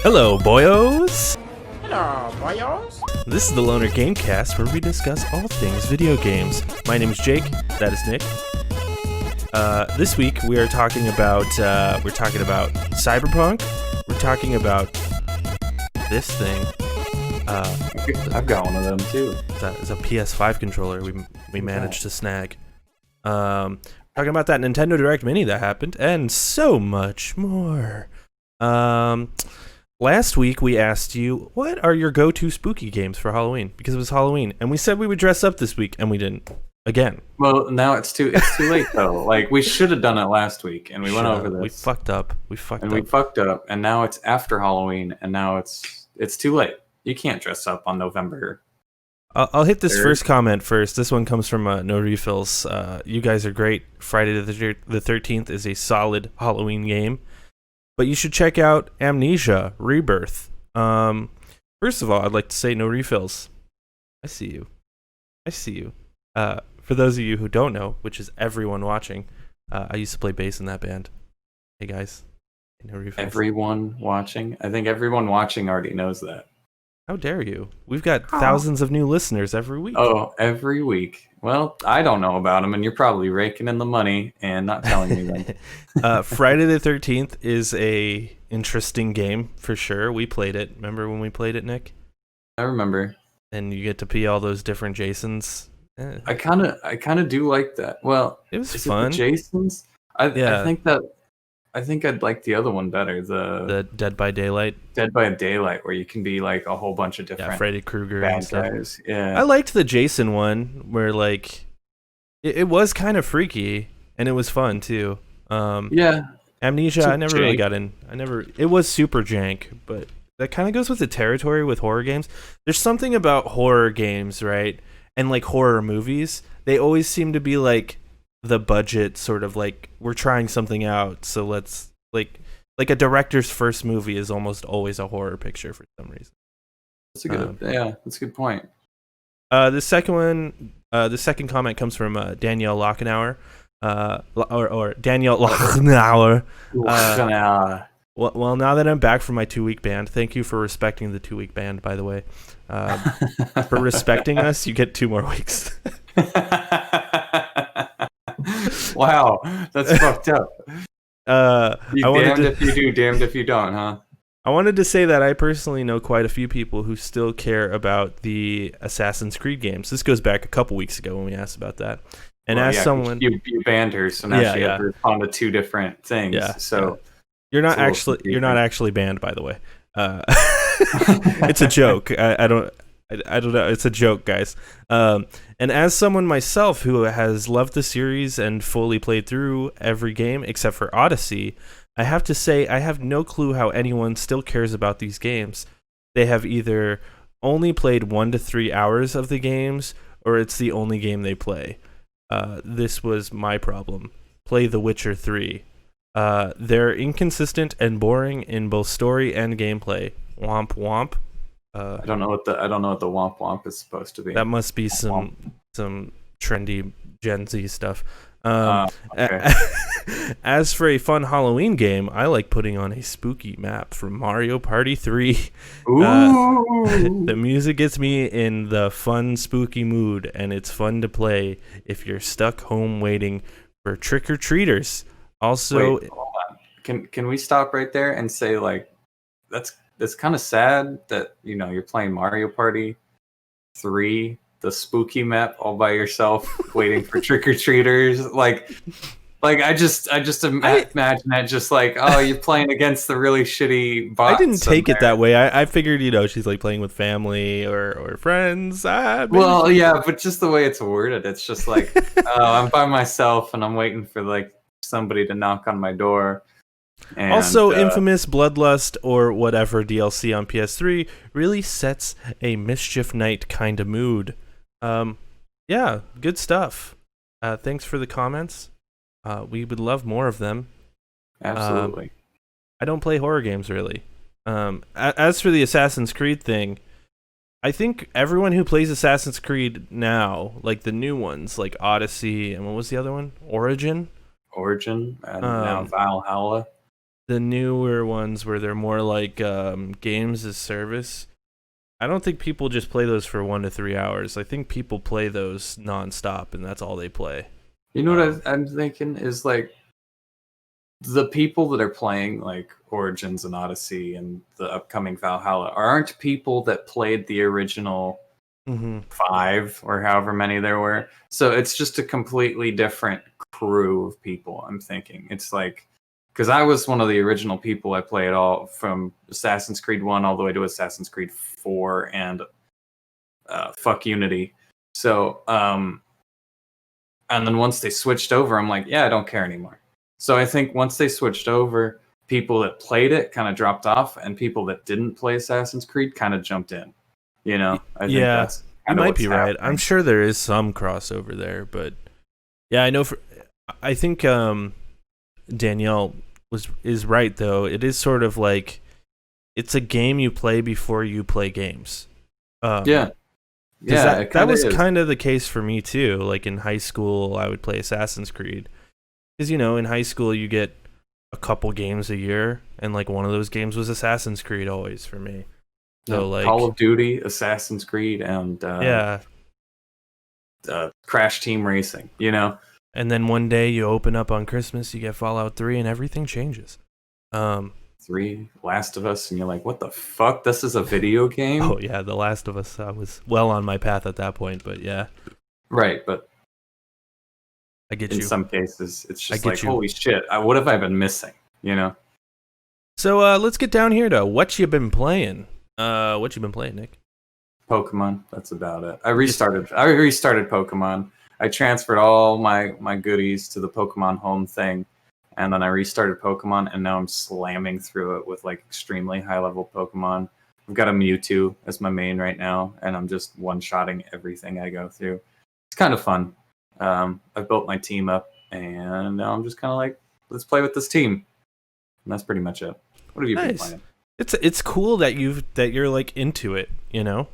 Hello, boyos! Hello, boyos. This is the Loner Gamecast, where we discuss all things video games. My name is Jake. That is Nick. This week we are talking about Cyberpunk. We're talking about this thing. I've got one of them too. It's a PS5 controller we managed to snag. Talking about that Nintendo Direct Mini that happened, and so much more. Last week we asked you, what are your go-to spooky games for Halloween? Because it was Halloween, and we said we would dress up this week, and we didn't. Again. Well, now it's too late though. Like, we should have done it last week, and we went over this. We fucked up, and now it's after Halloween, and now it's too late. You can't dress up on November. I'll hit this 3rd. First comment first. This one comes from No Refills. You guys are great. Friday the 13th is a solid Halloween game. But you should check out Amnesia Rebirth. First of all, I'd like to say No Refills. I see you. For those of you who don't know, which is everyone watching, I used to play bass in that band. Hey guys. No Refills. Everyone watching? I think everyone watching already knows that. How dare you? We've got thousands of new listeners every week. Oh, every week. Well, I don't know about them, and you're probably raking in the money and not telling me them. Friday the 13th is a interesting game for sure. We played it. Remember when we played it, Nick? I remember. And you get to be all those different Jasons. I kind of do like that. Well, it was is fun. It the Jasons? I think I'd like the other one better. The Dead by Daylight. Dead by Daylight, where you can be like a whole bunch of different Freddy Krueger bad and stuff. guys. Yeah, I liked the Jason one where like it was kind of freaky and it was fun too. Yeah. Amnesia, Super I never really jank. got in. It was super jank, but that kind of goes with the territory with horror games. There's something about horror games, right? And like horror movies, they always seem to be like the budget sort of like we're trying something out, so let's like a director's first movie is almost always a horror picture for some reason. That's a good. That's a good point. The second comment comes from Danielle Lochenauer, or Danielle Lochenauer. Well, now that I'm back from my 2-week ban, thank you for respecting the 2-week ban. By the way, for respecting us, you get 2 more weeks. Wow, that's fucked up. If you do, damned if you don't, huh? I wanted to say that I personally know quite a few people who still care about the Assassin's Creed games. This goes back a couple weeks ago when we asked about that. And someone you banned her, so now she had to respond to 2 different things. Yeah, so you're not actually banned, by the way. It's a joke. I don't know. It's a joke, guys. And as someone myself who has loved the series and fully played through every game except for Odyssey, I have to say I have no clue how anyone still cares about these games. They have either only played 1 to 3 hours of the games, or it's the only game they play. This was my problem. Play The Witcher 3. They're inconsistent and boring in both story and gameplay. Womp womp. I don't know what the womp womp is supposed to be. That must be some trendy Gen Z stuff. Okay. As for a fun Halloween game, I like putting on a spooky map from Mario Party 3. Ooh. The music gets me in the fun, spooky mood, and it's fun to play if you're stuck home waiting for trick-or-treaters. Also, wait, hold on. Can we stop right there and say, like, that's kind of sad that, you know, you're playing Mario Party 3, the spooky map, all by yourself, waiting for trick-or-treaters. Like I just imagine that just like, oh, you're playing against the really shitty bots. I didn't take it that way. I figured, you know, she's like playing with family or friends. Well, yeah, but just the way it's worded, it's just like, oh, I'm by myself and I'm waiting for like somebody to knock on my door. And, also, Infamous Bloodlust or whatever DLC on PS3 really sets a Mischief Night kind of mood. Yeah, good stuff. Thanks for the comments. We would love more of them. Absolutely. I don't play horror games really. As for the Assassin's Creed thing, I think everyone who plays Assassin's Creed now, like the new ones, like Odyssey and what was the other one? Origin, and now Valhalla. the newer ones where they're more like games as service. I don't think people just play those for 1 to 3 hours. I think people play those nonstop, and that's all they play. You know what I'm thinking is like the people that are playing like Origins and Odyssey and the upcoming Valhalla aren't people that played the original 5 or however many there were. So it's just a completely different crew of people. I'm thinking it's like because I was one of the original people. I played all from Assassin's Creed 1 all the way to Assassin's Creed 4 and fuck Unity. So and then once they switched over, I'm like, yeah, I don't care anymore. So I think once they switched over, people that played it kind of dropped off, and people that didn't play Assassin's Creed kind of jumped in. You know, I think that's you might be right. happening. I'm sure there is some crossover there, but yeah, I know. I think Danielle is right though. It is sort of like it's a game you play before you play games. That was kind of the case for me too. Like in high school, I would play Assassin's Creed because in high school you get a couple games a year, and like one of those games was Assassin's Creed always for me. So like Call of Duty, Assassin's Creed, and Crash Team Racing. And then one day you open up on Christmas, you get Fallout 3, and everything changes. 3, Last of Us, and you're like, what the fuck? This is a video game? Oh, yeah, The Last of Us. I was well on my path at that point, but yeah. Right, but I get you. In some cases, it's just like, holy shit, what have I been missing? So let's get down here to what you been playing. What you been playing, Nick? Pokemon. That's about it. I restarted Pokemon. I transferred all my goodies to the Pokemon Home thing, and then I restarted Pokemon, and now I'm slamming through it with like extremely high level Pokemon. I've got a Mewtwo as my main right now, and I'm just one-shotting everything I go through. It's kind of fun. I've built my team up, and now I'm just kind of like, let's play with this team. And that's pretty much it. What have you been playing? It's cool that you're like into it, Yeah.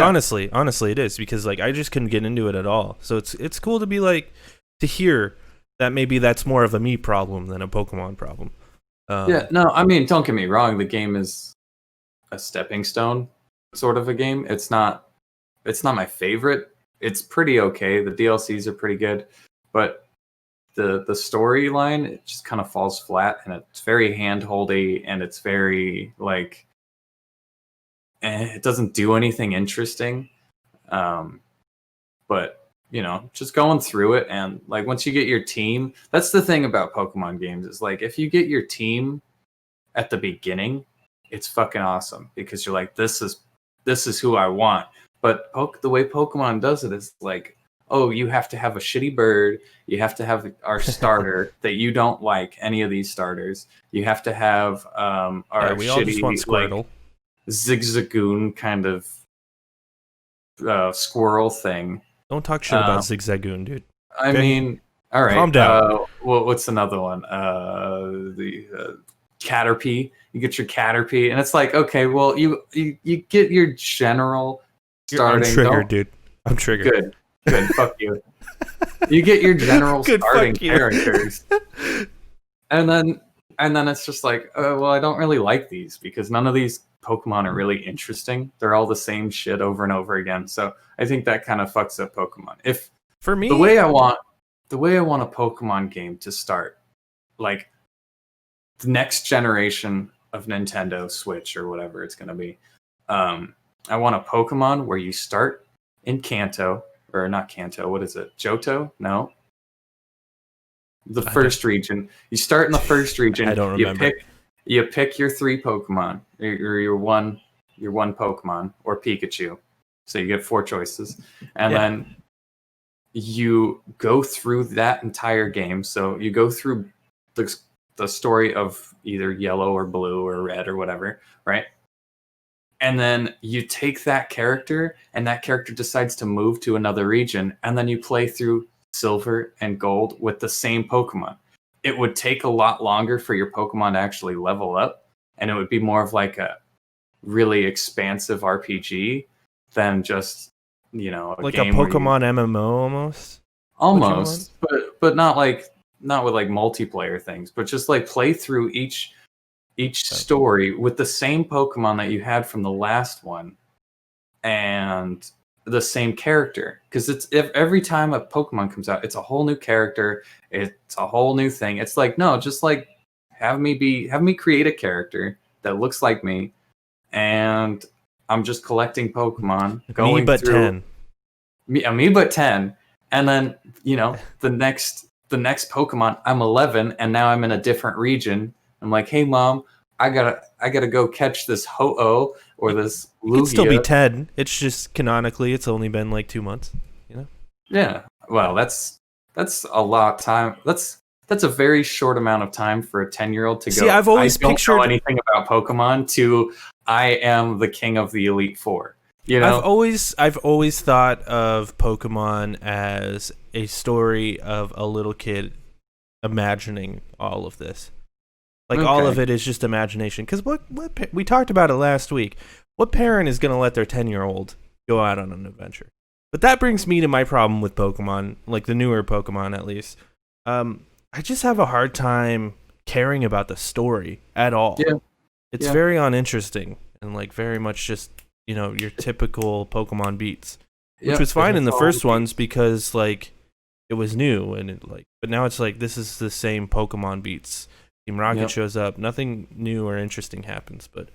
Honestly, it is because like I just couldn't get into it at all. So it's cool to be like to hear that maybe that's more of a me problem than a Pokemon problem. No, I mean, don't get me wrong. The game is a stepping stone sort of a game. It's not my favorite. It's pretty okay. The DLCs are pretty good, but the storyline, it just kind of falls flat, and it's very handholdy, and it's very like it doesn't do anything interesting. But just going through it, and like once you get your team, that's the thing about Pokemon games is like if you get your team at the beginning, it's fucking awesome because you're like, this is who I want. But the way Pokemon does it is like, oh, you have to have a shitty bird. You have to have our starter that you don't like any of these starters. You have to have our we all just want Squirtle. Like, Zigzagoon kind of squirrel thing. Don't talk shit about Zigzagoon, dude. I mean, all right. Calm down. What's another one? The Caterpie. You get your Caterpie, and it's like, okay, well, you get your general starting. I'm triggered, dude. I'm triggered. Good. Fuck you. You get your general starting characters, and then it's just like, well, I don't really like these because none of these Pokemon are really interesting. They're all the same shit over and over again. So I think that kind of fucks up Pokemon. If for me, the way I want a Pokemon game to start, like the next generation of Nintendo Switch or whatever it's going to be, I want a Pokemon where you start in Kanto, or not Kanto. What is it? Johto? No. The first region. You start in the first region. I don't remember. You pick your 3 Pokemon, or your one Pokemon, or Pikachu. So you get 4 choices, and then you go through that entire game. So you go through the story of either yellow or blue or red or whatever, right? And then you take that character, and that character decides to move to another region, and then you play through Silver and Gold with the same Pokemon. It would take a lot longer for your Pokemon to actually level up, and it would be more of like a really expansive RPG than just, like a Pokemon MMO almost. Almost, but not like not with like multiplayer things, but just like play through each story with the same Pokemon that you had from the last one and the same character, because it's if every time a Pokemon comes out, it's a whole new character, it's a whole new thing. It's like, no, just like have me create a character that looks like me, and I'm just collecting Pokemon, going but through 10. me but 10, and then the next Pokemon, I'm 11, and now I'm in a different region. I'm like, hey mom, I gotta go catch this Ho-Oh or this Lugia. It could still be 10. It's just canonically, it's only been like 2 months. Yeah. Well, that's a lot of time. That's a very short amount of time for a 10-year-old to go. See, I've always I don't pictured know anything about Pokemon to I am the king of the Elite Four. I've always thought of Pokemon as a story of a little kid imagining all of this. Like, all of it is just imagination. Because what we talked about it last week. What parent is going to let their 10-year-old go out on an adventure? But that brings me to my problem with Pokemon, like the newer Pokemon at least. I just have a hard time caring about the story at all. Yeah. It's very uninteresting and like very much just, your typical Pokemon beats. Which was fine in the first ones because like it was new and but now it's like this is the same Pokemon beats. Team Rocket shows up, nothing new or interesting happens, but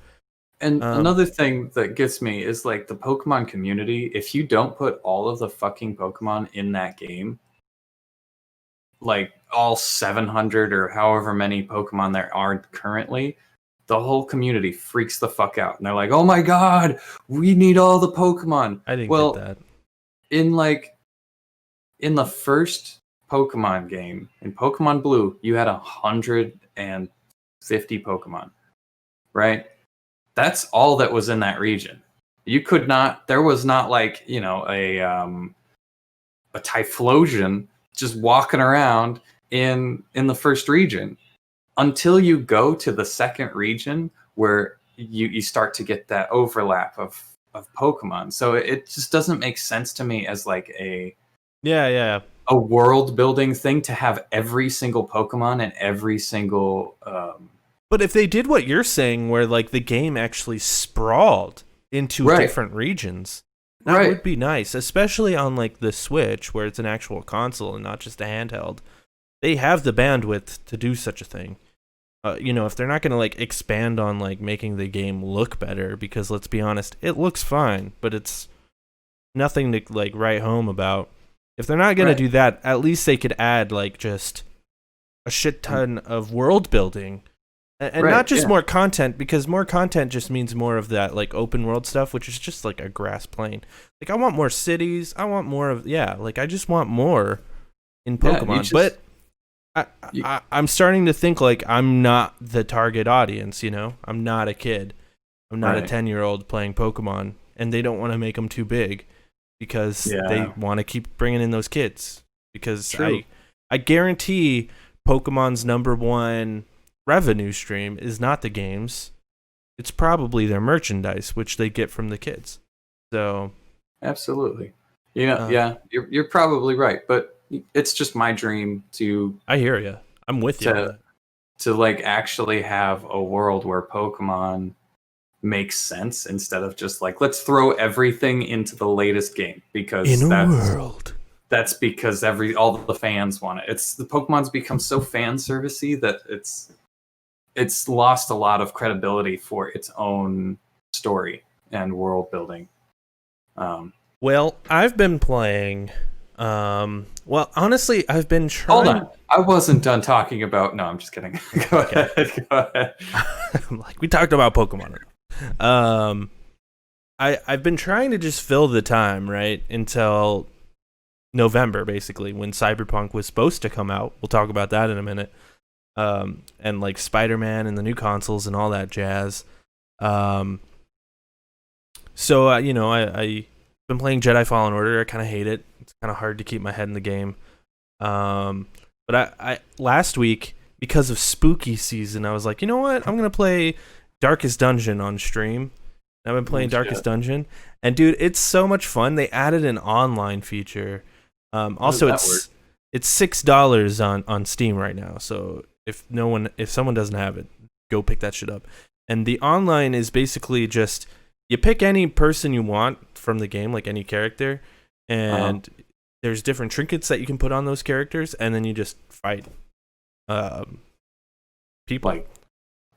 another thing that gets me is like the Pokemon community. If you don't put all of the fucking Pokemon in that game, like all 700 or however many Pokemon there are currently, the whole community freaks the fuck out. And they're like, oh my god, we need all the Pokemon. I didn't get that. In the first Pokemon game, in Pokemon Blue, you had 150 Pokemon, right? That's all that was in that region. There was not like, a Typhlosion just walking around in the first region until you go to the second region where you start to get that overlap of Pokemon. So it just doesn't make sense to me as like a world building thing to have every single Pokemon and every single But if they did what you're saying where like the game actually sprawled into different regions, that would be nice, especially on like the Switch where it's an actual console and not just a handheld. They have the bandwidth to do such a thing. If they're not going to like expand on like making the game look better, because let's be honest, it looks fine, but it's nothing to like write home about. If they're not going to do that, at least they could add like just a shit ton of world building and not just more content, because more content just means more of that like open world stuff, which is just like a grass plain. Like I want more cities. I want more of, I just want more in Pokemon, but I'm starting to think like I'm not the target audience, I'm not a kid. I'm not a 10-year-old playing Pokemon, and they don't want to make them too big because they want to keep bringing in those kids. Because I guarantee Pokemon's number one revenue stream is not the games. It's probably their merchandise, which they get from the kids. So absolutely. You're probably right, but it's just my dream to... I hear you. I'm with you. To like actually have a world where Pokemon makes sense instead of just like, let's throw everything into the latest game because that's because all the fans want it. The Pokemon's become so fan servicey that it's lost a lot of credibility for its own story and world building. Well, I've been playing... honestly, I've been trying... Hold on. I wasn't done talking about... No, I'm just kidding. Go ahead. Like, we talked about Pokemon. I've been trying to just fill the time, right? Until November, basically, when Cyberpunk was supposed to come out. We'll talk about that in a minute. And like Spider-Man and the new consoles and all that jazz. So, I've been playing Jedi Fallen Order. I kind of hate it. It's kind of hard to keep my head in the game. But I last week, because of spooky season, I was like, you know what? I'm going to play Darkest Dungeon on stream. I've been playing Darkest Dungeon. And dude, it's so much fun. They added an online feature. Also, It's $6 on Steam right now. So if someone doesn't have it, go pick that shit up. And the online is basically just you pick any person you want from the game, like any character, and there's different trinkets that you can put on those characters, and then you just fight people. Like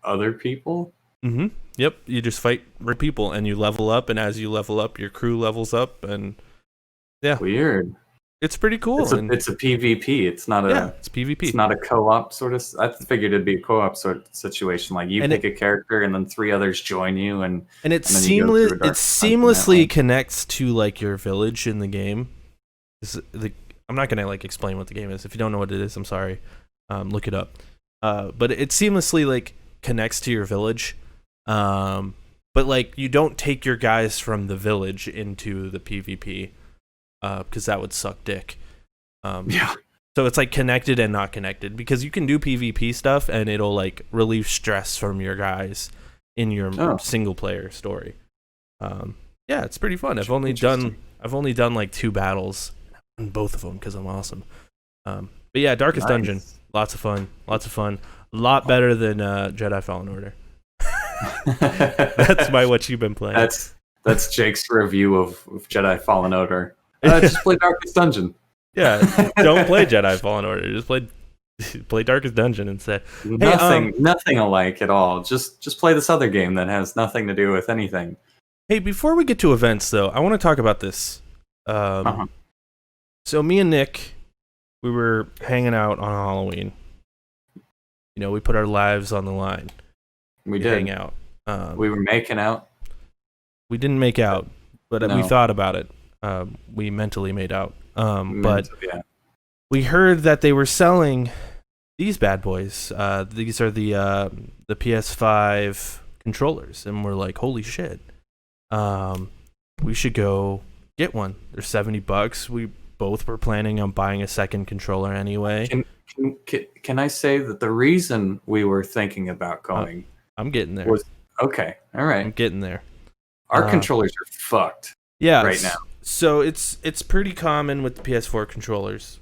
other people? Mm-hmm. Yep. You just fight people, and you level up, and as you level up, your crew levels up, and yeah. Weird. It's pretty cool. It's a PvP. It's not it's PvP. It's not a co-op sort of. I figured it'd be a co-op sort of situation. Like you pick a character, and then 3 others join you, and it seamlessly connects to like your village in the game. I'm not gonna like explain what the game is. If you don't know what it is, I'm sorry. Look it up. But it seamlessly like connects to your village. But like you don't take your guys from the village into the PvP. Because that would suck dick. Yeah. So it's like connected and not connected, because you can do PvP stuff and it'll like relieve stress from your guys in your single player story. Yeah, it's pretty fun. I've only done like 2 battles, and both of them because I'm awesome. But yeah, Darkest Dungeon, lots of fun. A lot better than Jedi Fallen Order. That's what you've been playing. That's Jake's review of Jedi Fallen Order. Just play Darkest Dungeon. Yeah, don't play Jedi Fallen Order. Just play Darkest Dungeon instead. Nothing alike at all. Just play this other game that has nothing to do with anything. Hey, before we get to events, though, I want to talk about this. So me and Nick, we were hanging out on Halloween. You know, we put our lives on the line. We did hang out. We were making out. We didn't make out, but we thought about it. We mentally made out. But we heard that they were selling these bad boys. These are the PS5 controllers, and we're like, holy shit. We should go get one. They're $70. We both were planning on buying a second controller anyway. Can I say that the reason we were thinking about going? I'm getting there. Okay, all right. I'm getting there. Our controllers are fucked. Yeah, right now. So it's pretty common with the PS4 controllers.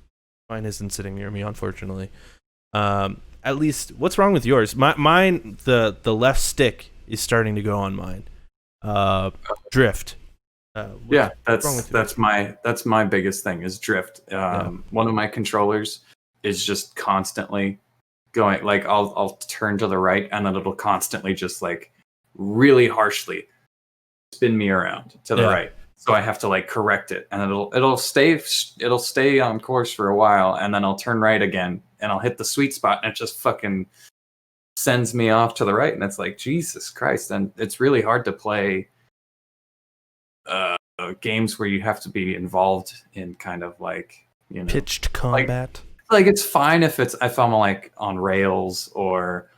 Mine isn't sitting near me, unfortunately. At least, what's wrong with yours? Mine, the left stick is starting to go on mine. Drift. That's my biggest thing is drift. One of my controllers is just constantly going, like I'll turn to the right and then it'll constantly just like really harshly spin me around to the right. So I have to like correct it, and it'll stay on course for a while, and then I'll turn right again, and I'll hit the sweet spot, and it just fucking sends me off to the right, and it's like Jesus Christ, and it's really hard to play games where you have to be involved in kind of like, you know, pitched combat. Like it's fine if I'm like on rails or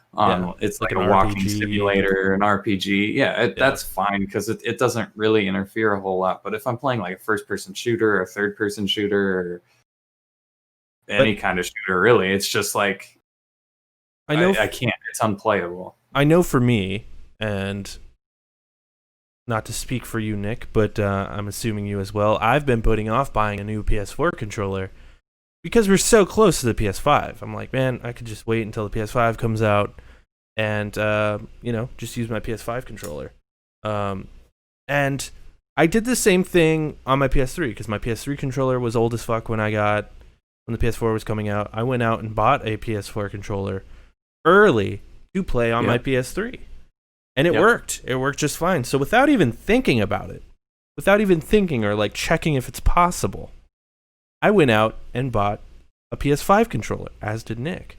it's like a walking RPG. Simulator, an RPG. That's fine because it doesn't really interfere a whole lot. But if I'm playing like a first-person shooter or a third-person shooter or any kind of shooter, really, it's just like I can't. It's unplayable. I know for me, and not to speak for you, Nick, but I'm assuming you as well. I've been putting off buying a new PS4 controller because we're so close to the PS5. I'm like, man, I could just wait until the PS5 comes out and, just use my PS5 controller. And I did the same thing on my PS3 because my PS3 controller was old as fuck when the PS4 was coming out. I went out and bought a PS4 controller early to play on my PS3. And it worked. It worked just fine. So without even thinking about it, without even thinking or like checking if it's possible, I went out and bought a PS5 controller, as did Nick.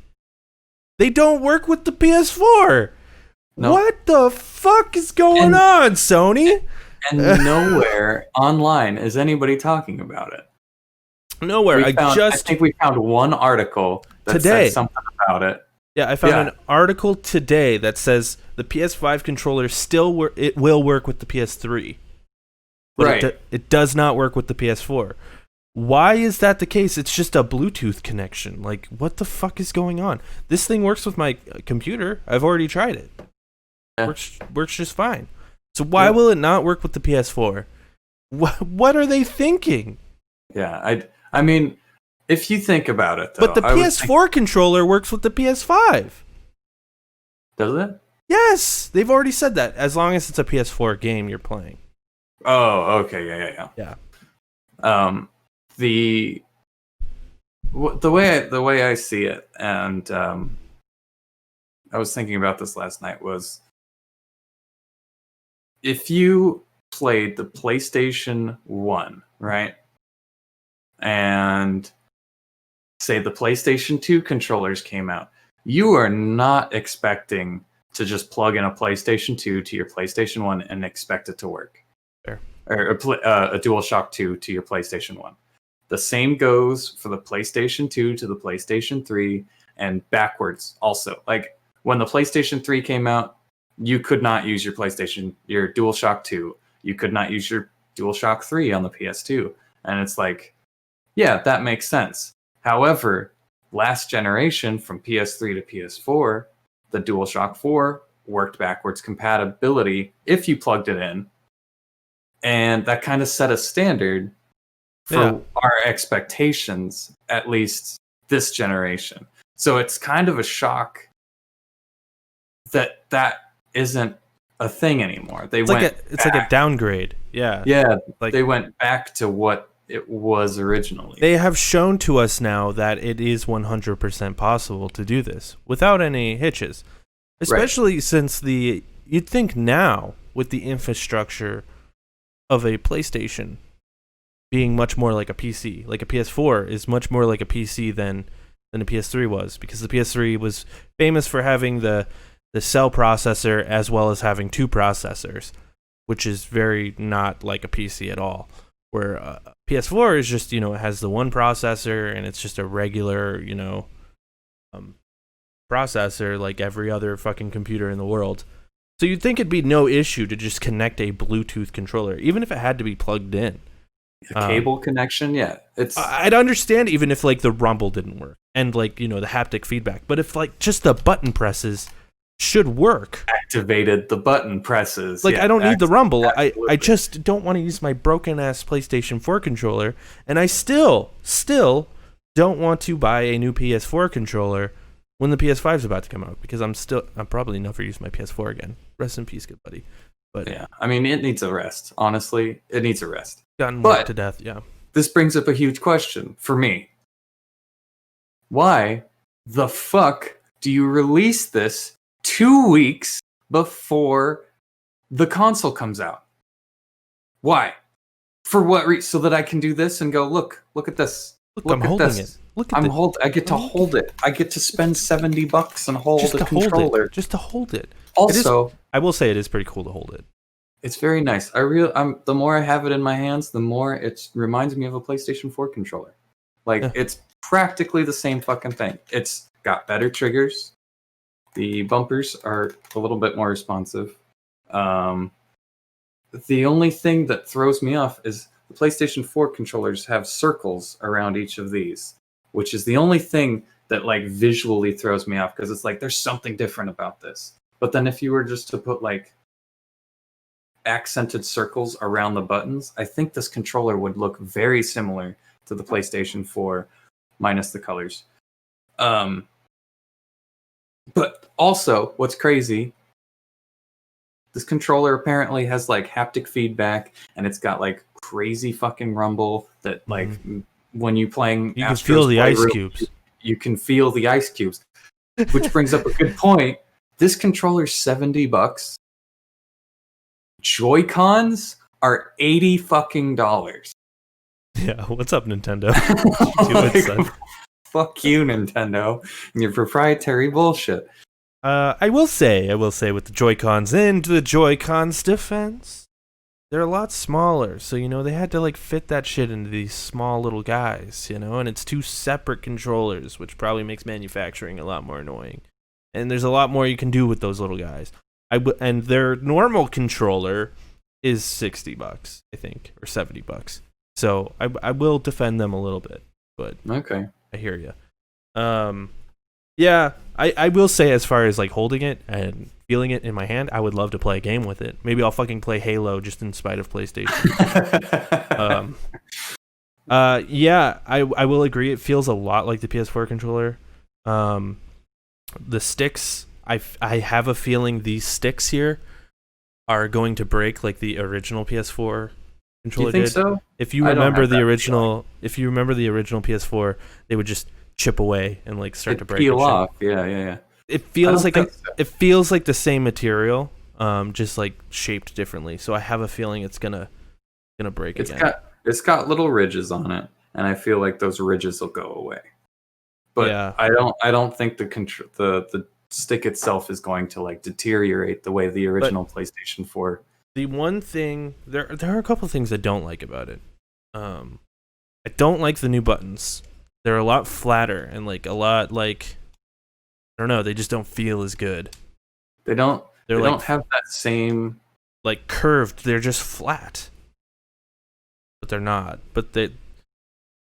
They don't work with the PS4. No. What the fuck is going on, Sony? And nowhere online is anybody talking about it. Nowhere. I think we found one article that said something about it. Yeah, I found an article today that says the PS5 controller it will work with the PS3. But it does not work with the PS4. Why is that the case? It's just a Bluetooth connection. Like, what the fuck is going on? This thing works with my computer. I've already tried it. Works just fine. So why will it not work with the PS4? What are they thinking? Yeah, I mean, if you think about it, though, But the PS4 controller works with the PS5. Does it? Yes, they've already said that. As long as it's a PS4 game you're playing. Oh, okay, yeah. The way I see it, and I was thinking about this last night, was if you played the PlayStation 1, right? And say the PlayStation 2 controllers came out, you are not expecting to just plug in a PlayStation 2 to your PlayStation 1 and expect it to work. Fair. Or a DualShock 2 to your PlayStation 1. The same goes for the PlayStation 2 to the PlayStation 3 and backwards also. Like when the PlayStation 3 came out, you could not use your DualShock 2. You could not use your DualShock 3 on the PS2. And it's like, yeah, that makes sense. However, last generation from PS3 to PS4, the DualShock 4 worked backwards compatibility if you plugged it in. And that kind of set a standard for our expectations, at least this generation. So it's kind of a shock that isn't a thing anymore. It's like a downgrade. Yeah. Yeah, like they went back to what it was originally. They have shown to us now that it is 100% possible to do this without any hitches. Especially since you'd think now with the infrastructure of a PlayStation being much more like a PC, like a PS4 is much more like a PC than a PS3 was, because the PS3 was famous for having the cell processor as well as having two processors, which is very not like a PC at all. Where PS4 is just, it has the one processor and it's just a regular, processor like every other fucking computer in the world. So you'd think it'd be no issue to just connect a Bluetooth controller, even if it had to be plugged in. A cable connection, yeah. I'd understand even if like the rumble didn't work and like, the haptic feedback, but if like just the button presses should work. Activated the button presses. Like, I don't need the rumble. I just don't want to use my broken ass PlayStation 4 controller, and I still don't want to buy a new PS4 controller when the PS5 is about to come out, because I'm probably never use my PS4 again. Rest in peace, good buddy. But yeah, I mean, it needs a rest. Honestly, it needs a rest. Gotten worked to death, yeah. This brings up a huge question for me. Why the fuck do you release this 2 weeks before the console comes out? Why? For what reason? So that I can do this and go, look at this. Look, I'm holding it. I get to hold it. I get to spend $70 and hold the controller. Just to hold it. Also, I will say it is pretty cool to hold it. It's very nice. The more I have it in my hands, the more it reminds me of a PlayStation 4 controller. It's practically the same fucking thing. It's got better triggers. The bumpers are a little bit more responsive. The only thing that throws me off is the PlayStation 4 controllers have circles around each of these, which is the only thing that visually throws me off, because it's like there's something different about this. But then if you were just to put accented circles around the buttons, I think this controller would look very similar to the PlayStation 4 minus the colors. But also, what's crazy, this controller apparently has haptic feedback, and it's got crazy fucking rumble that when you playing, you can feel the ice cubes. You can feel the ice cubes, which brings up a good point. This controller's $70. Joy-Cons are $80 fucking dollars. Yeah, what's up, Nintendo? Fuck you, Nintendo, and your proprietary bullshit. I will say, with the Joy-Cons and the Joy-Cons defense, they're a lot smaller, so they had to fit that shit into these small little guys, and it's two separate controllers, which probably makes manufacturing a lot more annoying. And there's a lot more you can do with those little guys. And their normal controller is $60, I think, or $70. So I will defend them a little bit, but okay, I hear you. Yeah, I will say, as far as holding it and feeling it in my hand, I would love to play a game with it. Maybe I'll fucking play Halo just in spite of PlayStation. Yeah, I will agree. It feels a lot like the PS4 controller. The sticks, I have a feeling these sticks here are going to break like the original PS4 Do you controller think did. so? If you I don't remember have the that original, if you remember the original PS4, they would just chip away and like start to break peel and shit. off. Yeah. It I feels don't like think so. it feels like the same material, just like shaped differently. So I have a feeling it's gonna break again. It's got little ridges on it, and I feel like those ridges will go away. But Yeah, I don't think the stick itself is going to like deteriorate the way the but original PlayStation 4. the one thing there are a couple things I don't like about it. I don't like the new buttons. They're a lot flatter and like a lot like I don't know. They just don't feel as good. They don't They're they like don't have that same. like curved. They're just flat, but they're not. But they,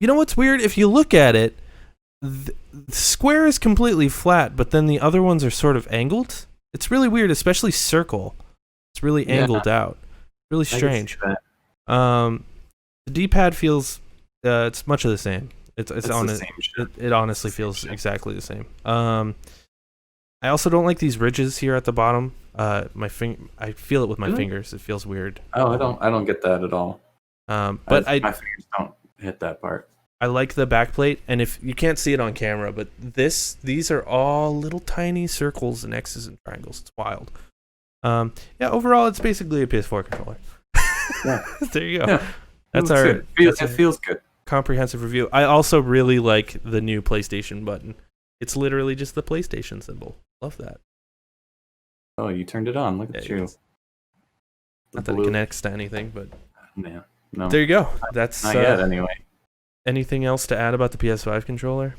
you know what's weird? If you look at it, the square is completely flat, but then the other ones are sort of angled. It's really weird, especially circle. It's really Yeah, angled out. Really I can see strange. that. The D-pad feels it's much of the same. It's It's the honest. same shit. It honestly feels exactly the same. I also don't like these ridges here at the bottom. I feel it with my Really? fingers. It feels weird. Oh, I don't get that at all. But My fingers don't hit that part. I like the backplate, and if you can't see it on camera, but these are all little tiny circles and X's and triangles. It's wild. Yeah. Overall, it's basically a PS4 controller. Yeah. There you go. Yeah. That's It our looks good. that's It our feels good. comprehensive review. I also really like the new PlayStation button. It's literally just the PlayStation symbol. Love that. Oh, you turned it on. Look at Yeah, you. it's- The Not that it blue. connects to anything, but Yeah. No. there you go. That's Not yet, anyway. anything else to add about the PS5 controller?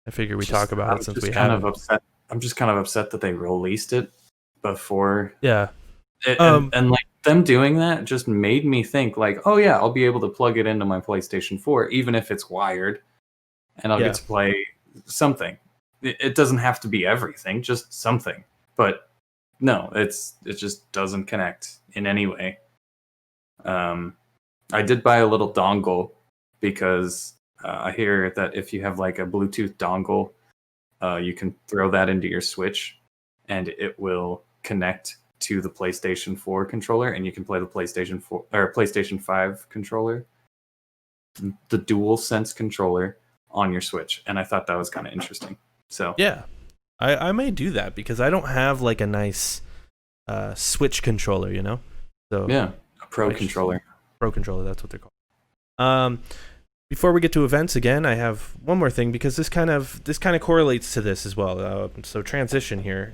I figure we talk about it since we kind have of it. upset. I'm just kind of upset that they released it before Yeah. and like them doing that just made me think like, oh yeah, I'll be able to plug it into my PlayStation 4 even if it's wired, and I'll Yeah. get to play something. It doesn't have to be everything, just something. But no, it just doesn't connect in any way. I did buy a little dongle because I hear that if you have like a Bluetooth dongle, you can throw that into your Switch, and it will connect to the PlayStation 4 controller, and you can play the PlayStation 4 or PlayStation 5 controller, the Dualsense controller, on your Switch. And I thought that was kind of interesting. So Yeah. I may do that because I don't have like a nice Switch controller, you know? So yeah, a Pro Nice. controller. Pro controller, that's what they're called. Before we get to events again, I have one more thing because this kind of correlates to this as well. So transition here.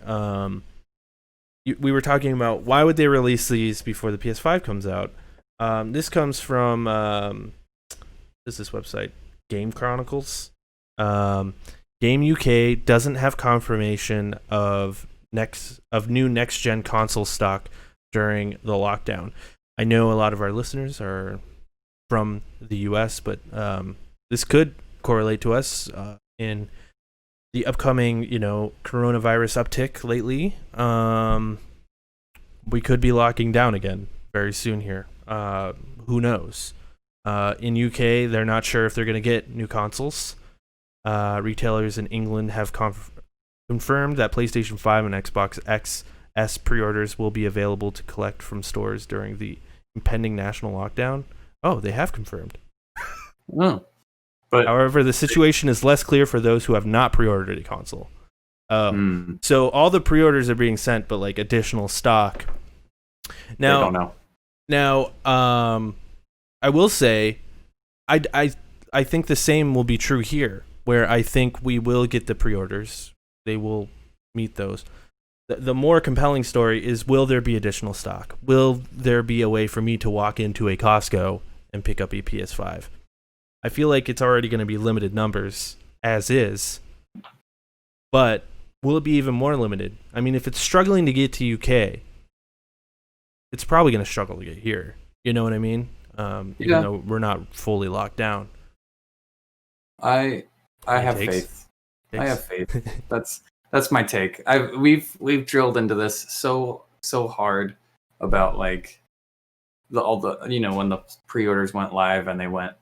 We were talking about why would they release these before the PS5 comes out. This comes from this website, Game Chronicles. Game UK doesn't have confirmation of new next gen console stock during the lockdown. I know a lot of our listeners are from the US, but this could correlate to us in the upcoming, coronavirus uptick lately. We could be locking down again very soon here. Who knows? In UK, they're not sure if they're going to get new consoles. Retailers in England have confirmed that PlayStation 5 and Xbox XS pre-orders will be available to collect from stores during the impending national lockdown. Oh, they have confirmed. Oh. But However, the situation is less clear for those who have not pre-ordered a console. So all the pre-orders are being sent, but like additional stock. Now, they don't know. Now, I will say, I think the same will be true here, where I think we will get the pre-orders. They will meet those. The more compelling story is, will there be additional stock? Will there be a way for me to walk into a Costco and pick up a PS5? I feel like it's already going to be limited numbers as is, but will it be even more limited? I mean, if it's struggling to get to UK, it's probably going to struggle to get here. You know what I mean? Even though we're not fully locked down. I have takes? faith. I have faith. That's my take. We've drilled into this so hard about like all the when the pre-orders went live and they went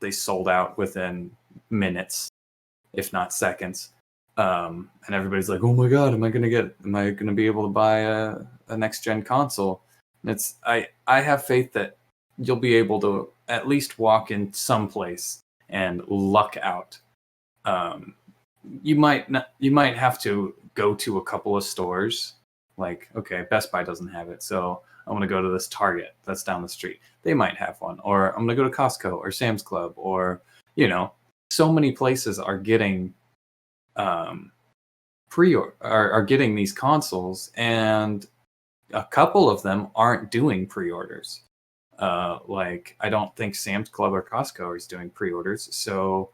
they sold out within minutes, if not seconds. And everybody's like, "Oh my god, am I gonna be able to buy a next gen console?" And I have faith that you'll be able to at least walk in someplace and luck out. You might have to go to a couple of stores. Like, okay, Best Buy doesn't have it, so I'm gonna go to this Target that's down the street. They might have one, or I'm gonna go to Costco or Sam's Club, or so many places are getting are getting these consoles, and a couple of them aren't doing pre-orders. Like, I don't think Sam's Club or Costco is doing pre-orders, so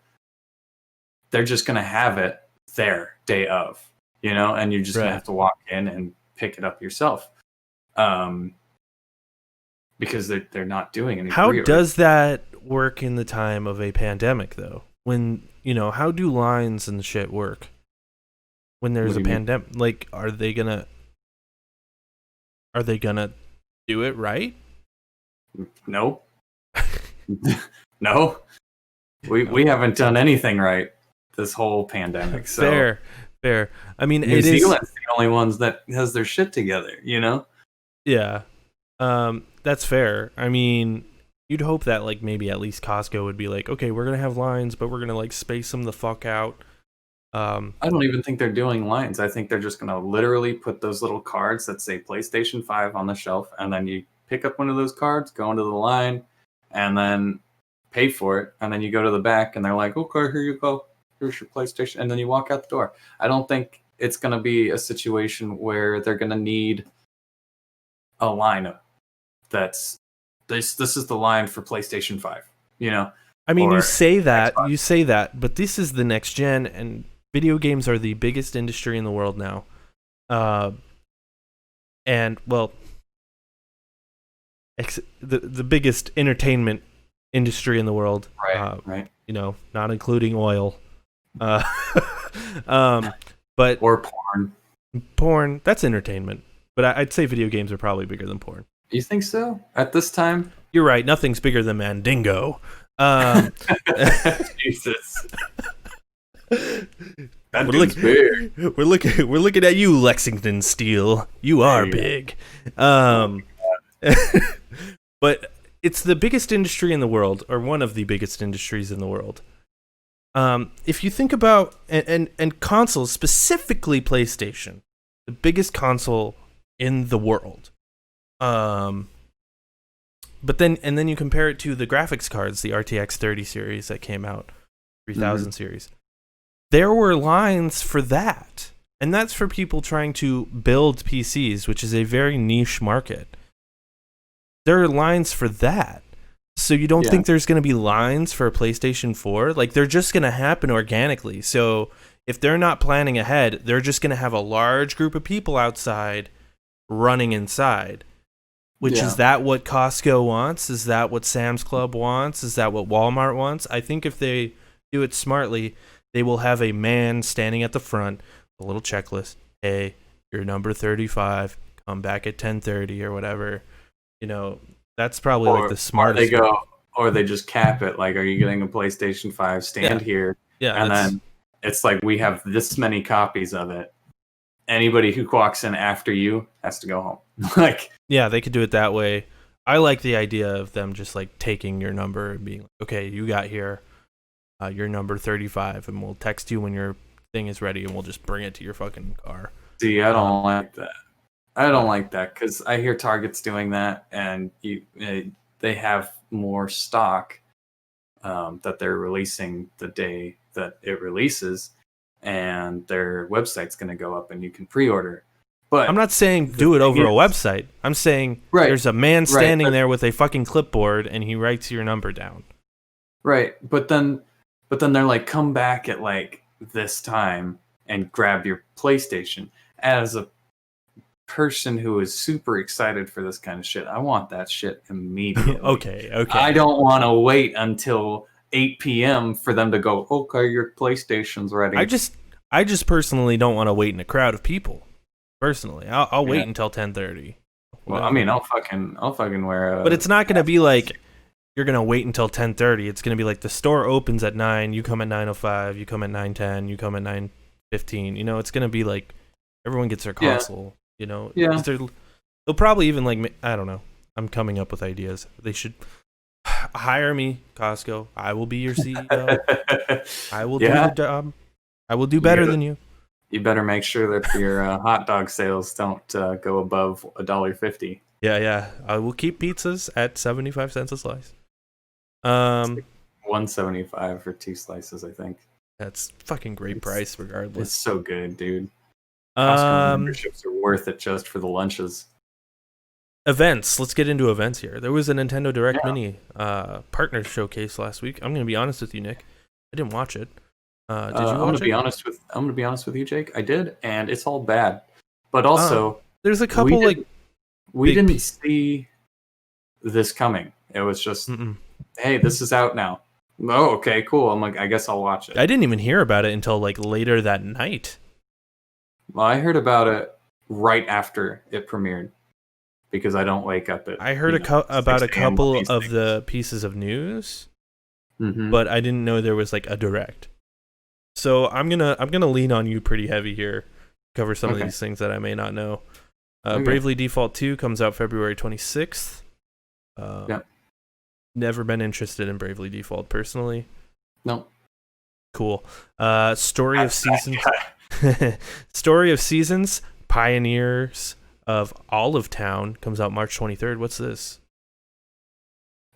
they're just gonna have it there day of, and you're just gonna have to walk in and pick it up yourself, because they're not doing any. How does that work in the time of a pandemic, though? When how do lines and shit work when there's a pandemic? Like, are they gonna do it right? No. No. We haven't done anything right this whole pandemic. So fair. I mean, New Zealand's the only ones that has their shit together, Yeah. That's fair. I mean, you'd hope that, like, maybe at least Costco would be like, okay, we're gonna have lines, but we're gonna, like, space them the fuck out. I don't even think they're doing lines. I think they're just gonna literally put those little cards that say PlayStation 5 on the shelf, and then you pick up one of those cards, go into the line, and then pay for it, and then you go to the back, and they're like, okay, here you go. Here's your PlayStation, and then you walk out the door. I don't think it's gonna be a situation where they're gonna need a line that's this is the line for PlayStation 5, I mean, you say that, but this is the next gen, and video games are the biggest industry in the world now. And, well, the biggest entertainment industry in the world. Right. Not including oil. But or porn, that's entertainment. But I'd say video games are probably bigger than porn. You think so? At this time? You're right. Nothing's bigger than Mandingo. Jesus. We're looking at you, Lexington Steel. You are big. But it's the biggest industry in the world, or one of the biggest industries in the world. If you think about and consoles, specifically PlayStation, the biggest console in the world. But then you compare it to the graphics cards, the RTX 30 series that came out, 3000 series. There were lines for that. And that's for people trying to build PCs, which is a very niche market. There are lines for that. So you don't think there's going to be lines for a PlayStation 4? Like, they're just going to happen organically. So if they're not planning ahead, they're just going to have a large group of people outside running inside. Which is that what Costco wants? Is that what Sam's Club wants? Is that what Walmart wants? I think if they do it smartly, they will have a man standing at the front, a little checklist. Hey, you're number 35. Come back at 10:30 or whatever. That's probably like the smartest. Or they just cap it. Like, are you getting a PlayStation 5? Stand here. Yeah, and then it's like, we have this many copies of it. Anybody who walks in after you has to go home. Yeah, they could do it that way. I like the idea of them just like taking your number and being like, okay, you got here, you're number 35, and we'll text you when your thing is ready, and we'll just bring it to your fucking car. See, I don't like that. I don't like that, because I hear Target's doing that, and they have more stock that they're releasing the day that it releases, and their website's going to go up, and you can pre-order. But I'm not saying do it over a website. I'm saying there's a man standing there with a fucking clipboard, and he writes your number down. Right, but then they're like, come back at like this time and grab your PlayStation. As a person who is super excited for this kind of shit, I want that shit immediately. Okay. I don't want to wait until 8 p.m. for them to go, okay, your PlayStation's ready. I just personally don't want to wait in a crowd of people. Personally, I'll wait until 10:30. Well, I mean, I'll fucking wear a... But it's not going to be like you're gonna wait until 10:30. It's gonna be like the store opens at 9, you come at 9:05, you come at 9:10, you come at 9:15. You know, it's gonna be like everyone gets their console. You know, Yeah. 'Cause they'll probably even like I don't know. I'm coming up with ideas. They should hire me, Costco. I will be your CEO. I will do the job. I will do better than you. You better make sure that your hot dog sales don't go above $1.50. Yeah. I will keep pizzas at 75 cents a slice. $1.75 for 2 slices, I think. That's fucking great price, regardless. It's so good, dude. Costco memberships are worth it just for the lunches. Events. Let's get into events here. There was a Nintendo Direct Mini partner showcase last week. I'm gonna be honest with you, Nick. I didn't watch it. Did you watch it? I'm gonna be honest with you, Jake. I did, and it's all bad. But also, there's a couple we didn't see this coming. It was just, hey, this is out now. Oh, okay, cool. I'm like, I guess I'll watch it. I didn't even hear about it until like later that night. Well, I heard about it right after it premiered because I don't wake up at. I heard about a couple of the pieces of news, but I didn't know there was like a direct. So I'm gonna lean on you pretty heavy here. Cover some of these things that I may not know. Bravely Default 2 comes out February 26th. Never been interested in Bravely Default personally. No. Cool. Story of Seasons. Story of Seasons, Pioneers of Olive Town comes out March 23rd. What's this?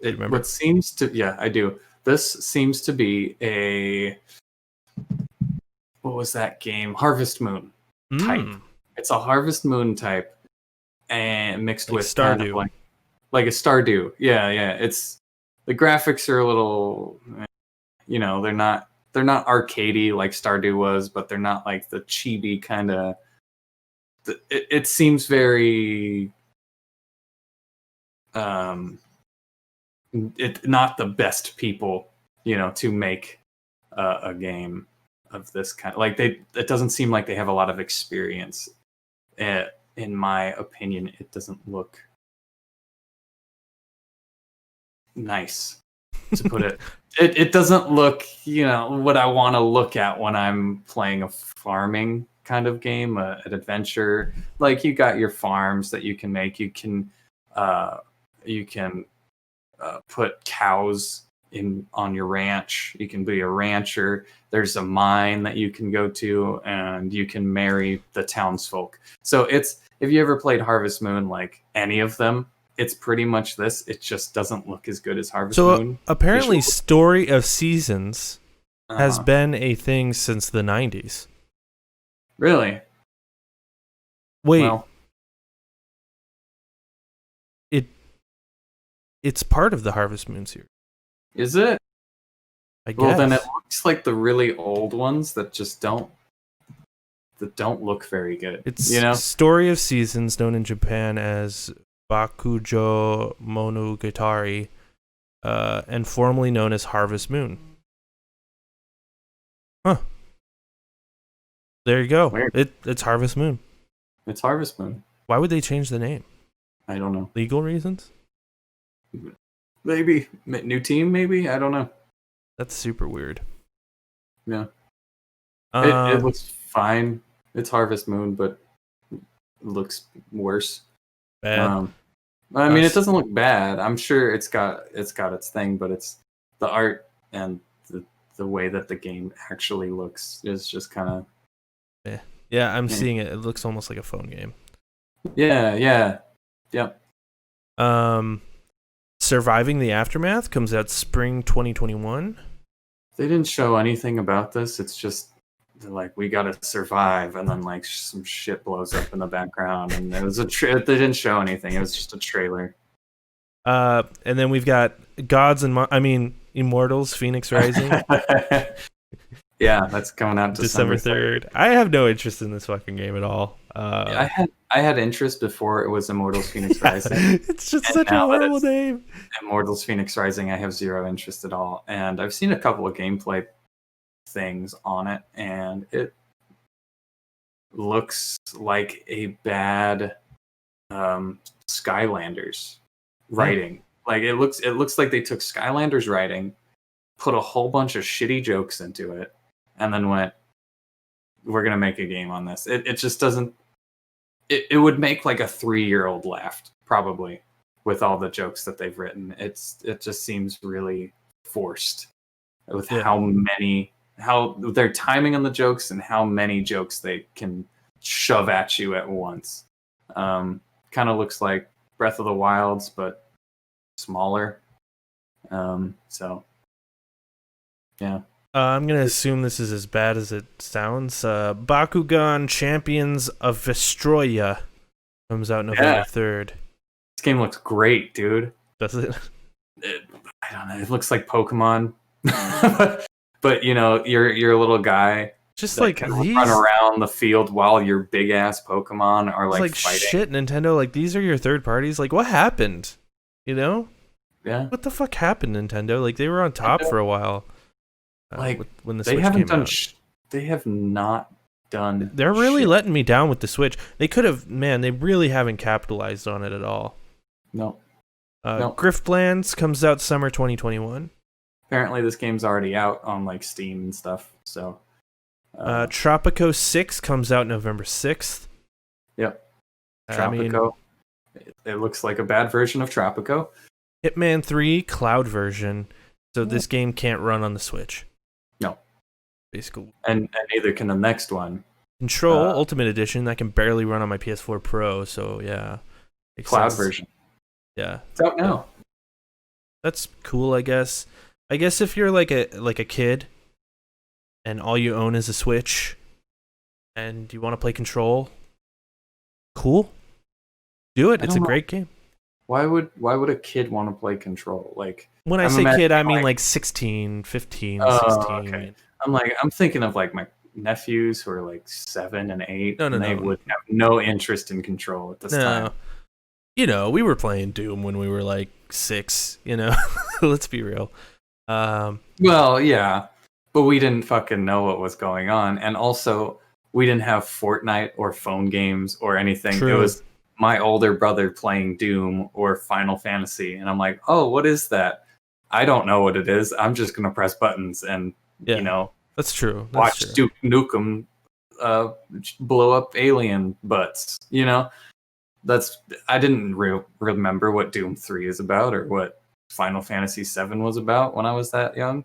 Remember? What seems to I do. This seems to be a what was that game? Harvest Moon type. It's a Harvest Moon type, and mixed with Stardew, kind of like a Stardew. Yeah. It's the graphics are a little, they're not arcadey like Stardew was, but they're not like the chibi kind of. It seems very, not the best people, to make a game of this kind. Like it doesn't seem like they have a lot of experience. In my opinion, it doesn't look nice, to put it. It doesn't look, what I want to look at when I'm playing a farming kind of game, an adventure. Like you got your farms that you can make. You can put cows on your ranch. You can be a rancher. There's a mine that you can go to, and you can marry the townsfolk. So if you ever played Harvest Moon, like any of them, it's pretty much this. It just doesn't look as good as Harvest Moon. So apparently Story of Seasons has been a thing since the 90s. Really? Wait. Well, it's part of the Harvest Moon series. Is it? I guess. Well, then it looks like the really old ones that just don't look very good. It's Story of Seasons, known in Japan as Bakujo Monogatari, and formerly known as Harvest Moon. Huh. There you go. Weird. It's Harvest Moon. It's Harvest Moon. Why would they change the name? I don't know. Legal reasons? Maybe. New team, maybe? I don't know. That's super weird. Yeah. It looks fine. It's Harvest Moon, but it looks worse. Bad. I mean, it doesn't look bad. I'm sure it's got its thing, but it's the art and the way that the game actually looks is just kind of. Yeah, I'm seeing it. It looks almost like a phone game. Yeah. Surviving the Aftermath comes out spring 2021. They didn't show anything about this. It's just like, we gotta survive, and then like some shit blows up in the background, and it was they didn't show anything. It was just a trailer. And then we've got Immortals: Phoenix Rising. Yeah, that's coming out December 3rd. I have no interest in this fucking game at all. I had interest before it was Immortals: Phoenix Rising. It's just such a horrible name. Immortals: Phoenix Rising, I have zero interest at all. And I've seen a couple of gameplay things on it, and it looks like a bad Skylanders writing. Like it looks like they took Skylanders writing, put a whole bunch of shitty jokes into it, and then went, "We're gonna make a game on this." It just doesn't. It would make like a 3-year-old laugh probably with all the jokes that they've written. It just seems really forced with how their timing on the jokes and how many jokes they can shove at you at once. Kind of looks like Breath of the Wilds, but smaller. So yeah. I'm gonna assume this is as bad as it sounds. Bakugan Champions of Vestroya comes out November 3rd. This game looks great, dude. Does it? I don't know. It looks like Pokemon, but you're a little guy. Just that like can these run around the field while your big ass Pokemon are like fighting. Shit, Nintendo. Like these are your third parties. Like what happened? You know? Yeah. What the fuck happened, Nintendo? Like they were on top for a while. When the Switch came out. They have not done. They're really shit. letting me down with the Switch. They could have, man. They really haven't capitalized on it at all. No. Griftlands comes out summer 2021. Apparently, this game's already out on like Steam and stuff. So. Tropico 6 comes out November 6th. Yep. Tropico. It looks like a bad version of Tropico. Hitman 3 cloud version. So this game can't run on the Switch. No. Basically. And neither can the next one. Control Ultimate Edition, that can barely run on my PS4 Pro, so yeah. Cloud version. Yeah. It's out now. That's cool, I guess. I guess if you're like a kid and all you own is a Switch and you want to play Control, cool. Do it. It's a great game. Why would a kid want to play Control? Like when I say kid, I mean like 16, 15, 16. Okay. I'm thinking of like my nephews who are like 7 and 8. No, they would have no interest in Control at this time. We were playing Doom when we were like 6, Let's be real. Well, yeah, but we didn't fucking know what was going on, and also we didn't have Fortnite or phone games or anything. True. It was my older brother playing Doom or Final Fantasy, and I'm like, oh, what is that? I don't know what it is. I'm just gonna press buttons and that's true. Watch Duke Nukem blow up alien butts. I didn't remember what Doom 3 is about or what Final Fantasy 7 was about when I was that young.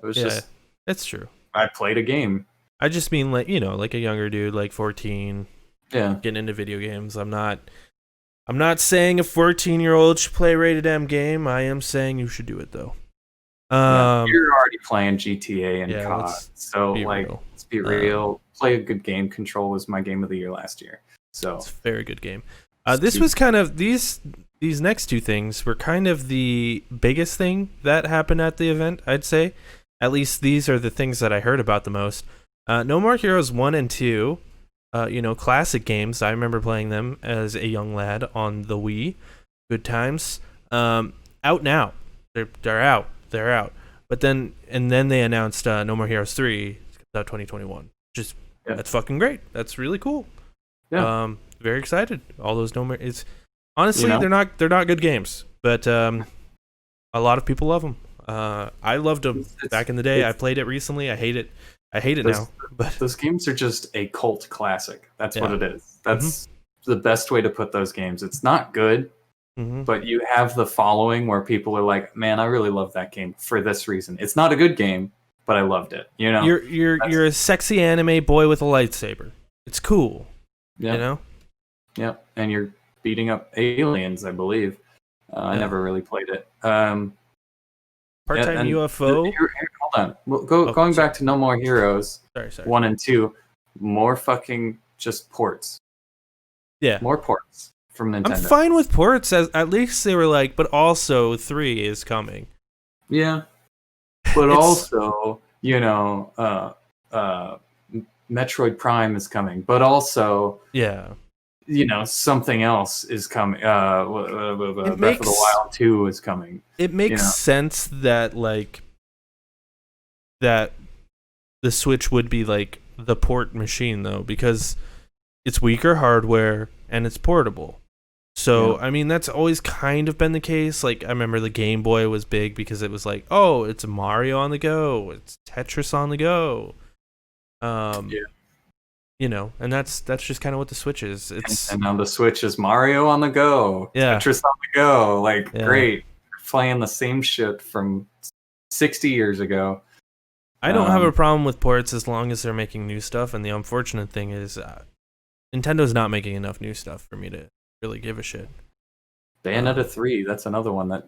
It was just it's true. I played a game. I just mean like like a younger dude, like 14. Yeah, getting into video games. I'm not saying a 14-year-old should play a rated M game. I am saying you should do it though. You're already playing GTA and COD, so let's be real. Play a good game. Control was my game of the year last year, so it's a very good game. This was kind of these next two things were kind of the biggest thing that happened at the event. I'd say, at least these are the things that I heard about the most. No More Heroes 1 and 2. Classic games. I remember playing them as a young lad on the Wii. Good times. Out now. They're out. They're out. But then they announced No More Heroes 3 comes out 2021. That's fucking great. That's really cool. Yeah. Very excited. All those No More. It's honestly they're not good games, but a lot of people love them. I loved them back in the day. I played it recently. I hate it. Now. But those games are just a cult classic. That's what it is. That's the best way to put those games. It's not good, but you have the following where people are like, "Man, I really love that game for this reason." It's not a good game, but I loved it. You're a sexy anime boy with a lightsaber. It's cool. Yeah. Yeah, and you're beating up aliens, I believe. I never really played it. Part-time UFO. Hold on. Going back to No More Heroes. Sorry. 1 and 2. More fucking just ports. Yeah. More ports from Nintendo. I'm fine with ports. At least they were like, but also 3 is coming. Yeah. But also, Metroid Prime is coming. But also, something else is coming. Breath of the Wild 2 is coming. It makes sense that that the Switch would be like the port machine though, because it's weaker hardware and it's portable. So, I mean, that's always kind of been the case. Like, I remember the Game Boy was big because it was like, oh, it's Mario on the go, it's Tetris on the go. You know, and that's just kind of what the Switch is. It's and on the Switch is Mario on the go, Tetris on the go. Like, great, playing the same shit from 60 years ago. I don't have a problem with ports as long as they're making new stuff. And the unfortunate thing is, Nintendo's not making enough new stuff for me to really give a shit. Bayonetta 3, that's another one that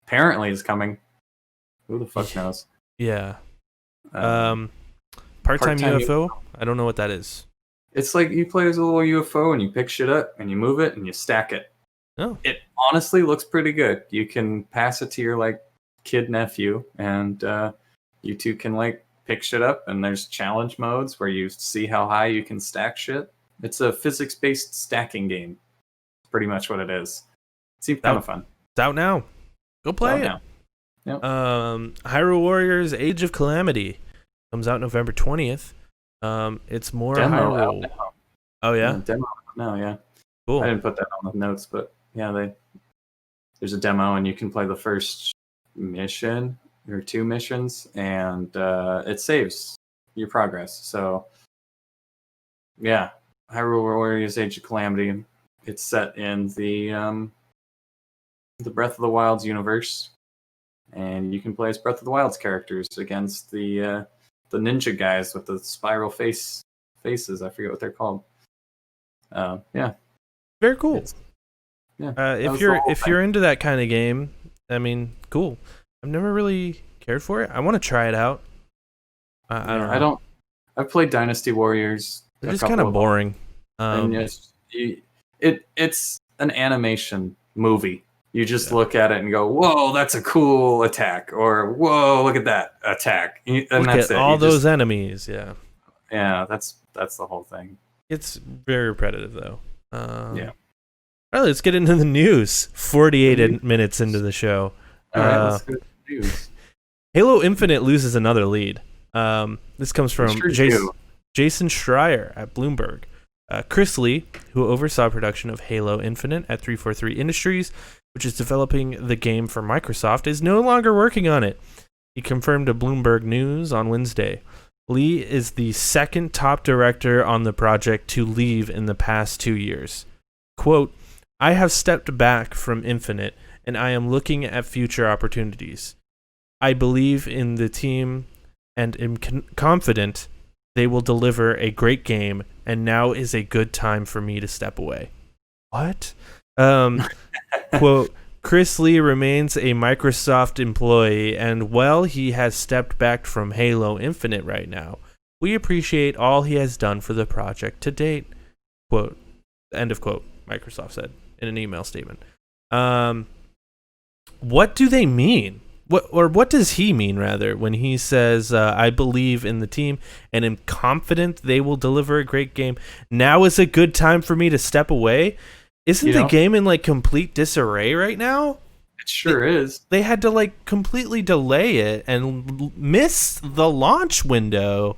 apparently is coming. Who the fuck knows? Yeah. Part-time UFO? I don't know what that is. It's like you play as a little UFO and you pick shit up and you move it and you stack it. Oh. It honestly looks pretty good. You can pass it to your like kid nephew and you two can like pick shit up, and there's challenge modes where you see how high you can stack shit. It's a physics-based stacking game. It's pretty much what it is. It seems kind of fun. It's out now. Go play it. Now. Yep. Hyrule Warriors Age of Calamity comes out November 20th. It's more demo Hyrule. Out now. Oh yeah? Demo now, yeah. Cool. I didn't put that on the notes, but yeah, there's a demo and you can play the first mission or 2 missions, and it saves your progress. So yeah, Hyrule Warriors Age of Calamity. It's set in the Breath of the Wild's universe, and you can play as Breath of the Wild's characters against the ninja guys with the spiral faces. I forget what they're called. Yeah, very cool. Yeah, if you're into that kind of game, I mean, cool. I've never really cared for it. I want to try it out. I don't know. I've played Dynasty Warriors. They're just kind of boring. And yes, it's an animation movie. You just look at it and go, "Whoa, that's a cool attack," or "Whoa, look at that attack," and look that's at it. all those enemies. Yeah, that's the whole thing. It's very repetitive, though. Yeah. All right, let's get into the news. 48 minutes into the show. All right, let's go to the news. Halo Infinite loses another lead. This comes from Jason Schreier at Bloomberg. Chris Lee, who oversaw production of Halo Infinite at 343 Industries, which is developing the game for Microsoft, is no longer working on it. He confirmed to Bloomberg News on Wednesday. Lee is the second top director on the project to leave in the past 2 years. Quote, "I have stepped back from Infinite, and I am looking at future opportunities. I believe in the team and am confident they will deliver a great game, and now is a good time for me to step away." What? Quote, "Chris Lee remains a Microsoft employee, and while he has stepped back from Halo Infinite right now, we appreciate all he has done for the project to date." Quote, end of quote, Microsoft said in an email statement. What do they mean? What does he mean, rather, when he says, "I believe in the team and am confident they will deliver a great game. Now is a good time for me to step away"? Isn't the game in like complete disarray right now? It sure is. They had to like completely delay it and miss the launch window.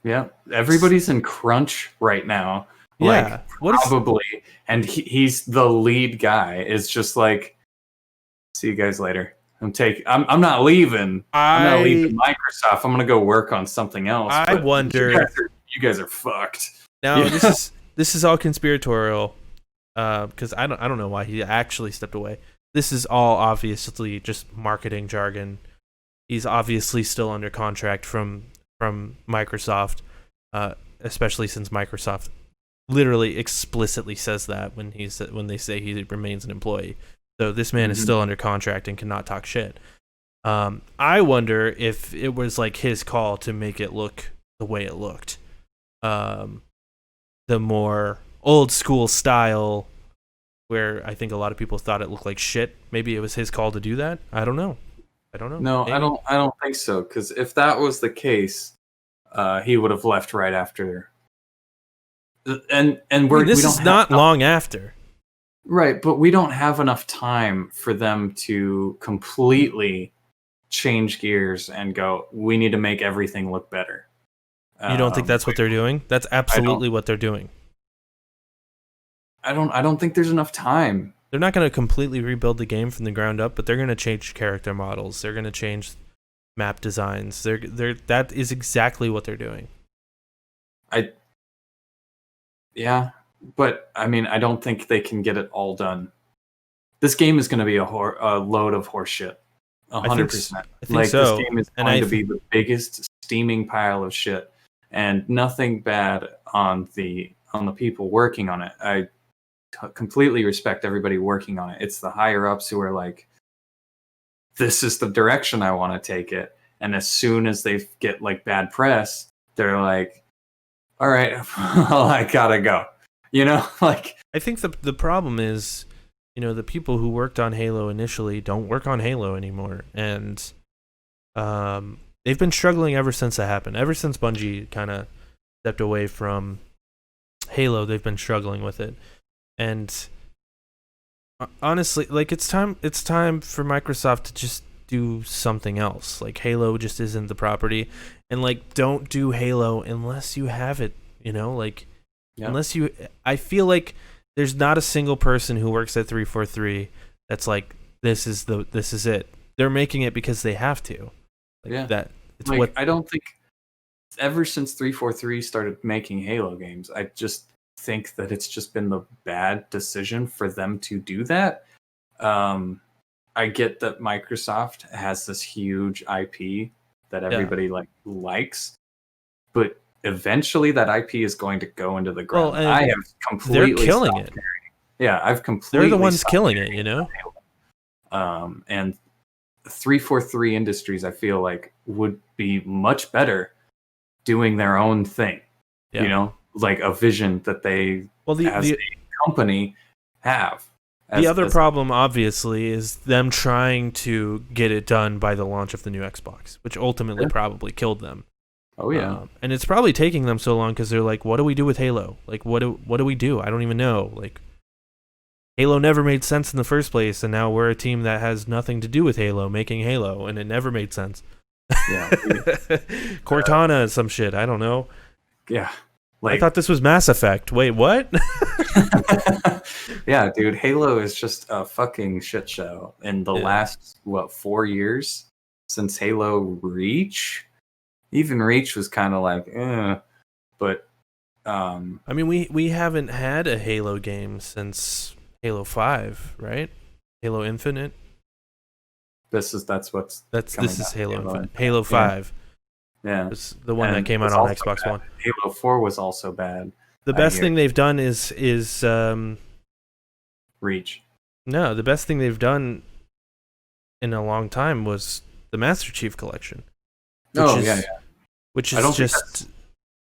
Yeah, everybody's in crunch right now. Yeah, probably. And he's the lead guy. It's just like, see you guys later. I'm not leaving. I'm not leaving Microsoft. I'm gonna go work on something else. I wonder. You guys are fucked. Now this is all conspiratorial, because I don't know why he actually stepped away. This is all obviously just marketing jargon. He's obviously still under contract from Microsoft, especially since Microsoft literally explicitly says that when they say he remains an employee. So this man is still under contract and cannot talk shit. I wonder if it was like his call to make it look the way it looked, the more old school style, where I think a lot of people thought it looked like shit. Maybe it was his call to do that. I don't know. No, maybe. I don't think so. Because if that was the case, he would have left right after. And this is not long after. Right, but we don't have enough time for them to completely change gears and go, we need to make everything look better. You don't think that's what they're doing? That's absolutely what they're doing. I don't think there's enough time. They're not going to completely rebuild the game from the ground up, but they're going to change character models. They're going to change map designs. That is exactly what they're doing. Yeah, but I mean, I don't think they can get it all done. This game is going to be a load of horseshit. 100%. I think so. This game is going to be the biggest steaming pile of shit, and nothing bad on the people working on it. I completely respect everybody working on it. It's the higher ups who are like, this is the direction I want to take it. And as soon as they get like bad press, they're like, all right, well, I gotta go. You know, like, I think the problem is, you know, the people who worked on Halo initially don't work on Halo anymore, and they've been struggling ever since that happened. Ever since Bungie kind of stepped away from Halo, they've been struggling with it. And honestly, like, it's time for Microsoft to just do something else. Like, Halo just isn't the property, and like, don't do Halo unless you have it, you know, like, unless you, I feel like there's not a single person who works at 343 that's like, this is it. They're making it because they have to. Like, that it's like, what I don't think ever since 343 started making Halo games, I just think that it's just been the bad decision for them to do that. I get that Microsoft has this huge IP that everybody likes, but eventually that IP is going to go into the ground. Well, I have completely they're killing it. Yeah, I've completely. They're the ones killing it, you know. And 343 Industries, I feel like, would be much better doing their own thing. You know, like a vision that they, as a company, have. The other problem, obviously, is them trying to get it done by the launch of the new Xbox, which ultimately probably killed them. Oh yeah, and it's probably taking them so long because they're like, "What do we do with Halo? Like, what do we do? I don't even know." Like, Halo never made sense in the first place, and now we're a team that has nothing to do with Halo, making Halo, and it never made sense. Yeah, Cortana, some shit. I don't know. Yeah. Like, I thought this was Mass Effect. Wait, what? Yeah, dude, Halo is just a fucking shit show. In the last 4 years since Halo Reach, even Reach was kind of like, but I mean, we haven't had a Halo game since Halo 5, right? Halo Infinite. This is Halo Infinite. Halo 5. Yeah. It's the one that came out on Xbox One. Halo 4 was also bad. The best thing they've done is Reach. No, the best thing they've done in a long time was the Master Chief Collection. Which is just,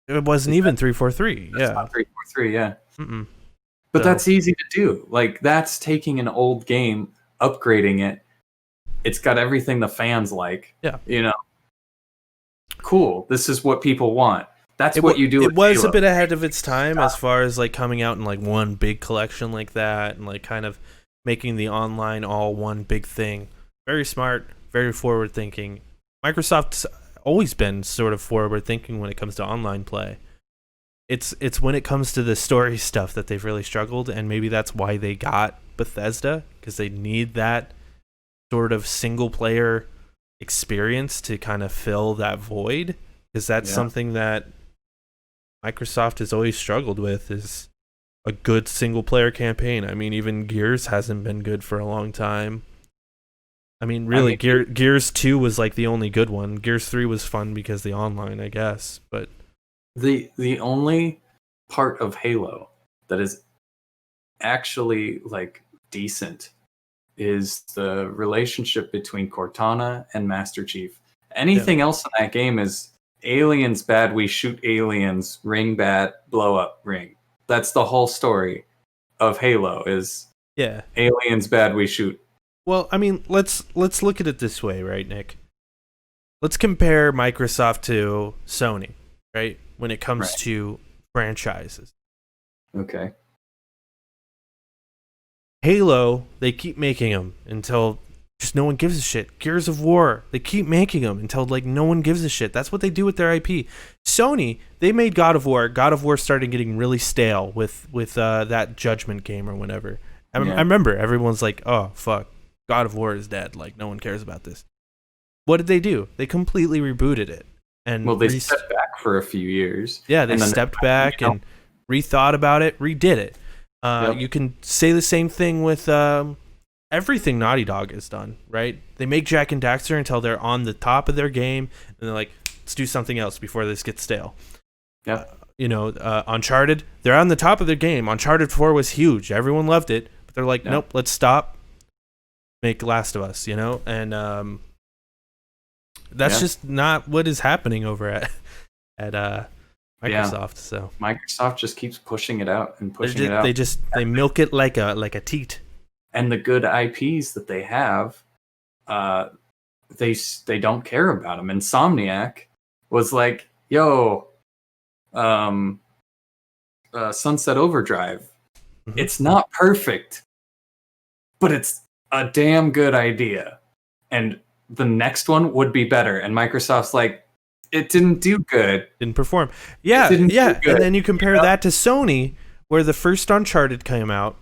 it wasn't even 343. That's not 343, yeah. Mm-mm. But that's easy to do. Like, that's taking an old game, upgrading it. It's got everything the fans like. Yeah. You know. Cool. This is what people want. That's what you do. It was Halo. A bit ahead of its time as far as like coming out in like one big collection like that, and like kind of making the online all one big thing. Very smart, very forward thinking. Microsoft's always been sort of forward thinking when it comes to online play. It's when it comes to the story stuff that they've really struggled, and maybe that's why they got Bethesda, because they need that sort of single player experience to kind of fill that void, because that's something that Microsoft has always struggled with, is a good single player campaign. I mean, even Gears hasn't been good for a long time. I mean, really, Gears 2 was like the only good one. Gears 3 was fun because the online, I guess, but the only part of Halo that is actually like decent is the relationship between Cortana and Master Chief. Anything else in that game is aliens bad, we shoot aliens, ring bad, blow up ring. That's the whole story of Halo, is aliens bad, we shoot. Well, I mean, let's look at it this way, right, Nick? Let's compare Microsoft to Sony, right? When it comes to franchises. Okay. Halo, they keep making them until Just no one gives a shit. Gears of War, they keep making them until like no one gives a shit. That's what they do with their IP. Sony, they made God of War. God of War started getting really stale with that Judgment game or whatever. I remember everyone's like, "Oh fuck, God of War is dead. Like no one cares about this." What did they do? They completely rebooted it. And well, they stepped back for a few years. Yeah, they stepped back and rethought about it, redid it. You can say the same thing with everything Naughty Dog has done, right? They make Jak and Daxter until they're on the top of their game, and they're like, let's do something else before this gets stale. Yeah. Uncharted, they're on the top of their game. Uncharted 4 was huge. Everyone loved it, but they're like, nope, let's stop. Make Last of Us, and that's just not what is happening over at Microsoft. So Microsoft just keeps pushing it out and pushing it out. They milk it like a teat. And the good IPs that they have, they don't care about them. Insomniac was like, "Yo, Sunset Overdrive. Mm-hmm. It's not perfect, but it's a damn good idea." And the next one would be better. And Microsoft's like, it didn't do good. Didn't perform. Yeah. And then you compare that to Sony, where the first Uncharted came out.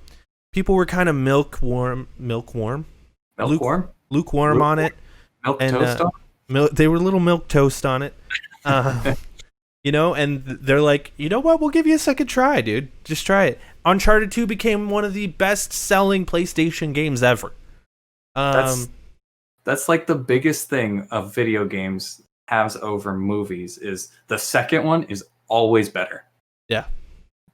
People were kind of lukewarm on it. Milk toast on it? They were a little milk toast on it. And they're like, you know what? We'll give you a second try, dude. Just try it. Uncharted 2 became one of the best-selling PlayStation games ever. That's like the biggest thing of video games has over movies is the second one is always better. Yeah.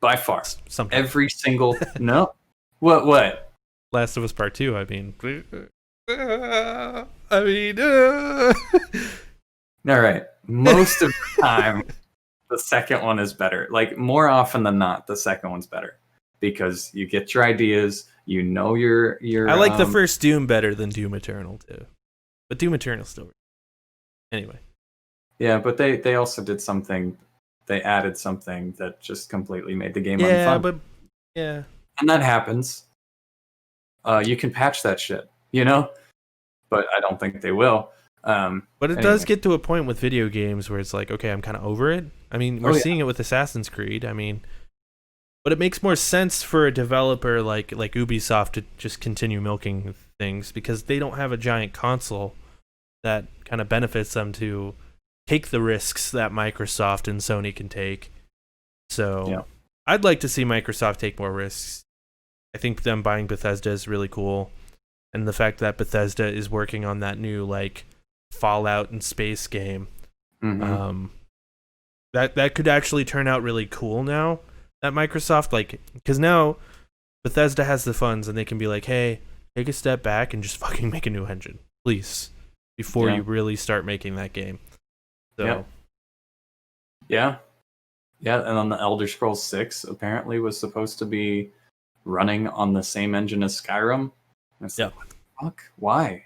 By far. Sometimes. Every single... No. What? Last of Us Part 2, I mean... All right. Most of the time, the second one is better. Like, more often than not, the second one's better. Because you get your ideas, your... I like the first Doom better than Doom Eternal, too. But Doom Eternal still... Anyway. Yeah, but they also did something... They added something that just completely made the game unfun. Yeah. And that happens. You can patch that shit, But I don't think they will. But it does get to a point with video games where it's like, okay, I'm kind of over it. I mean, we're seeing it with Assassin's Creed. I mean, but it makes more sense for a developer like Ubisoft to just continue milking things because they don't have a giant console that kind of benefits them to take the risks that Microsoft and Sony can take. So I'd like to see Microsoft take more risks. I think them buying Bethesda is really cool. And the fact that Bethesda is working on that new like Fallout and space game, that could actually turn out really cool now at Microsoft. Like, because now Bethesda has the funds and they can be like, hey, take a step back and just fucking make a new engine, please, before you really start making that game. So, yeah. And then the Elder Scrolls 6 apparently was supposed to be running on the same engine as Skyrim. It's like, what the fuck? Why?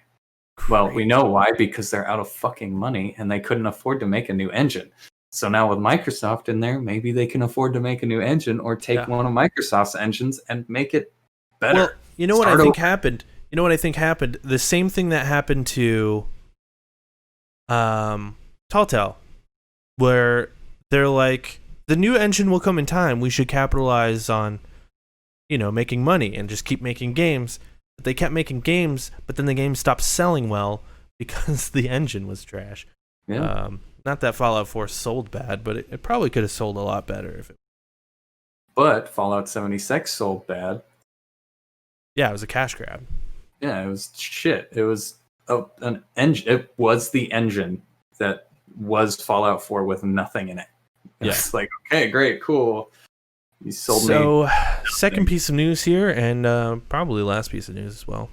Well, we know why, because they're out of fucking money and they couldn't afford to make a new engine. So now with Microsoft in there, maybe they can afford to make a new engine or take one of Microsoft's engines and make it better. Well, you know what I think happened? The same thing that happened to Telltale, where they're like, the new engine will come in time. We should capitalize on, making money and just keep making games. But they kept making games, but then the game stopped selling well because the engine was trash. Yeah. Not that Fallout 4 sold bad, but it probably could have sold a lot better. But Fallout 76 sold bad. Yeah, it was a cash grab. Yeah, it was shit. It was an engine. It was the engine that was Fallout 4 with nothing in it. It's like, okay, great, cool. You sold me. So, second piece of news here, and probably last piece of news as well.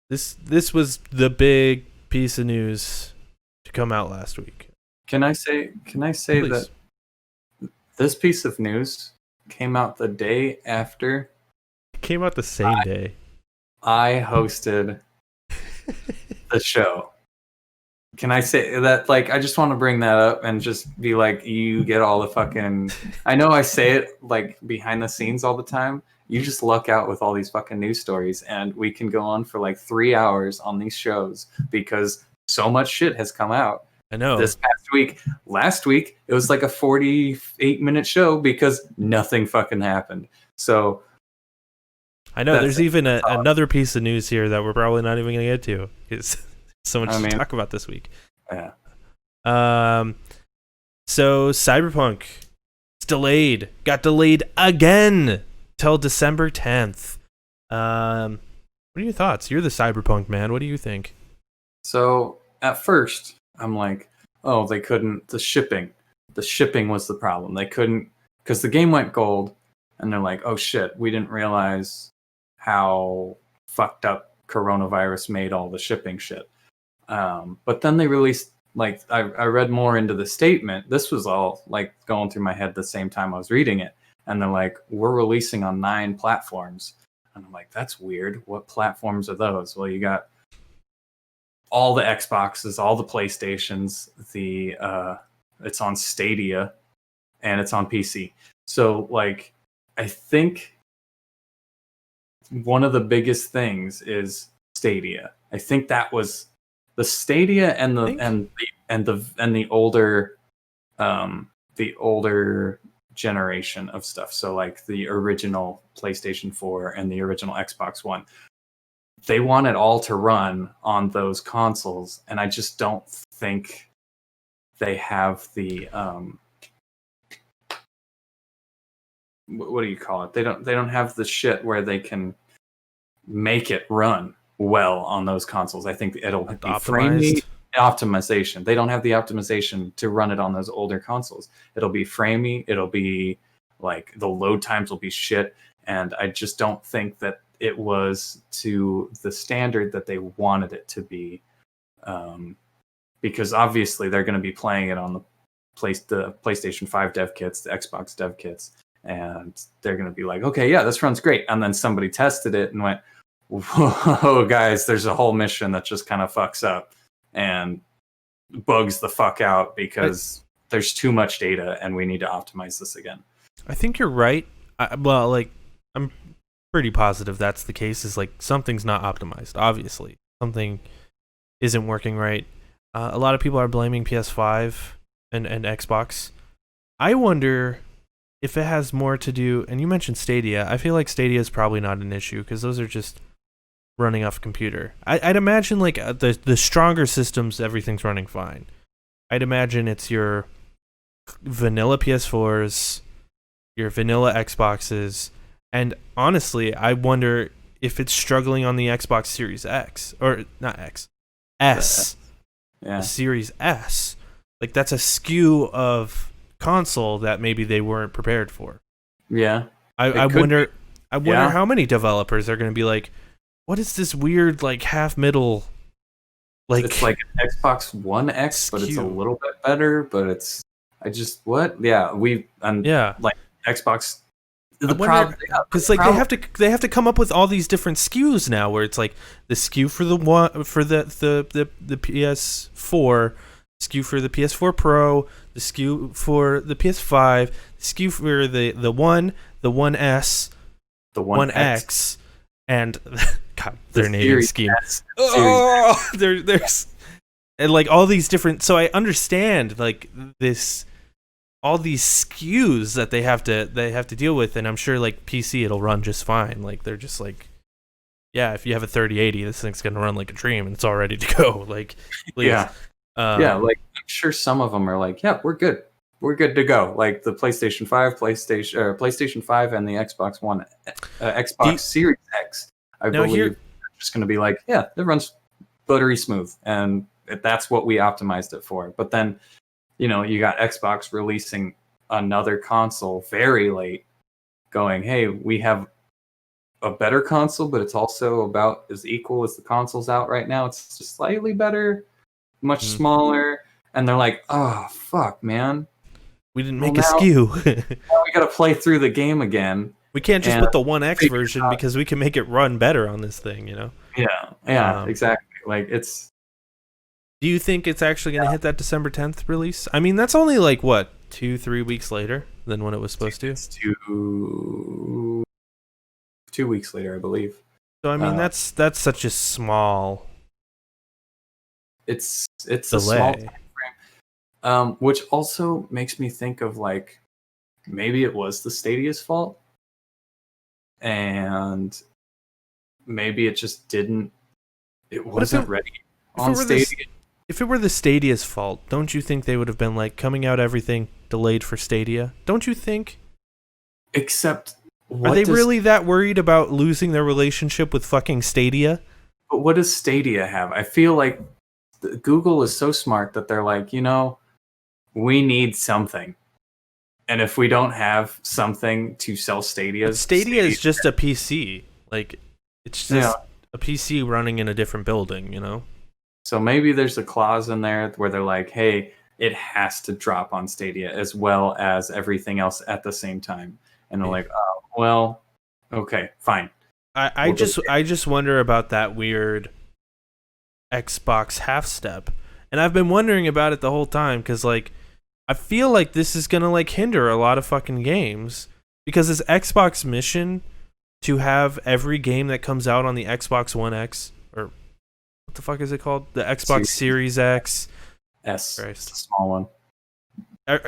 This was the big piece of news to come out last week. Can I say Please. that this piece of news came out the day after? It came out the same day. I hosted the show. Can I say that? Like, I just want to bring that up and just be like, you get all the fucking... I know I say it, like, behind the scenes all the time, you just luck out with all these fucking news stories, and we can go on for like 3 hours on these shows because so much shit has come out. I know. This past week, last week, it was like a 48-minute show because nothing fucking happened. So I know there's even another piece of news here that we're probably not even going to get to. It's so much to talk about this week. Yeah. So Cyberpunk, it's delayed. Got delayed again till December 10th. What are your thoughts? You're the Cyberpunk man. What do you think? So at first, I'm like, oh, they couldn't. The shipping was the problem. They couldn't because the game went gold, and they're like, oh shit, we didn't realize how fucked up coronavirus made all the shipping shit. But then they released, like, I read more into the statement. This was all like going through my head the same time I was reading it, and they're like, we're releasing on 9 platforms, and I'm like, that's weird. What platforms are those? Well, you got all the Xboxes, all the PlayStations, it's on Stadia, and it's on PC. So, like, I think one of the biggest things is Stadia. I think that was the Stadia and the older generation of stuff. So, like, the original PlayStation 4 and the original Xbox One. They want it all to run on those consoles, and I just don't think they have the what do you call it? They don't have the shit where they can make it run well on those consoles. I think it'll be framey optimization. They don't have the optimization to run it on those older consoles. It'll be framey. It'll be like the load times will be shit, and I just don't think that it was to the standard that they wanted it to be, because obviously they're going to be playing it on the PlayStation 5 dev kits, the Xbox dev kits, and they're going to be like, okay, yeah, this runs great. And then somebody tested it and went, whoa, guys, there's a whole mission that just kind of fucks up and bugs the fuck out because there's too much data and we need to optimize this again. I think you're right. I'm pretty positive that's the case. Is like something's not optimized. Obviously, something isn't working right. A lot of people are blaming PS5 and Xbox. I wonder if it has more to do. And you mentioned Stadia. I feel like Stadia is probably not an issue because those are just running off a computer. I'd imagine like the stronger systems, everything's running fine. I'd imagine it's your vanilla PS4s, your vanilla Xboxes. And honestly, I wonder if it's struggling on the Xbox Series X, or not X, S. Yeah. The Series S. Like, that's a skew of console that maybe they weren't prepared for. Yeah. I wonder how many developers are going to be like, what is this weird, like, half-middle, like... It's like an Xbox One X, skew. But it's a little bit better, but it's... what? Yeah, like, Xbox... The problem, because like they have to come up with all these different SKUs now, where it's like the SKU for the PS4, SKU for the PS4 Pro, the SKU for the PS5, the SKU for the One, the One S, the One X, and God, their naming scheme. Oh, there's and like all these different. So I understand like this. All these SKUs that they have to deal with, and I'm sure like PC it'll run just fine. Like they're just like, yeah, if you have a 3080, this thing's gonna run like a dream, and it's all ready to go. Like, yeah, like I'm sure some of them are like, yeah, we're good to go. Like the PlayStation 5, PlayStation 5, and the Xbox One, Xbox Series X. I believe are just gonna be like, yeah, it runs buttery smooth, and that's what we optimized it for. But then, you know, you got Xbox releasing another console very late, going, hey, we have a better console, but it's also about as equal as the consoles out right now. It's just slightly better, much smaller. And they're like, oh, fuck, man. We didn't make a SKU. Now we got to play through the game again. We can't just put the One X version because we can make it run better on this thing, you know? Yeah, exactly. Like, it's... Do you think it's actually going to hit that December 10th release? I mean, that's only like, what, 2-3 weeks later than when it was supposed to? It's 2 weeks later, I believe. So I mean, that's such a small It's a small delay. time frame, which also makes me think of like maybe it was the Stadia's fault, and maybe it just didn't. It What if wasn't ready if it on were this? Stadia. If it were the Stadia's fault, don't you think they would have been like coming out everything delayed for Stadia? Don't you think? Except, Are they really that worried about losing their relationship with fucking Stadia? But what does Stadia have? I feel like Google is so smart that they're like, we need something, and if we don't have something to sell Stadia's, Stadia is just a PC. Like, it's just Yeah. a PC running in a different building, you know? So maybe there's a clause in there where they're like, hey, it has to drop on Stadia as well as everything else at the same time. And they're like, oh, well, okay, fine. I just wonder about that weird Xbox half step. And I've been wondering about it the whole time because, like, I feel like this is going to, like, hinder a lot of fucking games because it's Xbox mission to have every game that comes out on the Xbox One X, or what the fuck is it called? The Xbox Series X. S. Christ. It's a small one.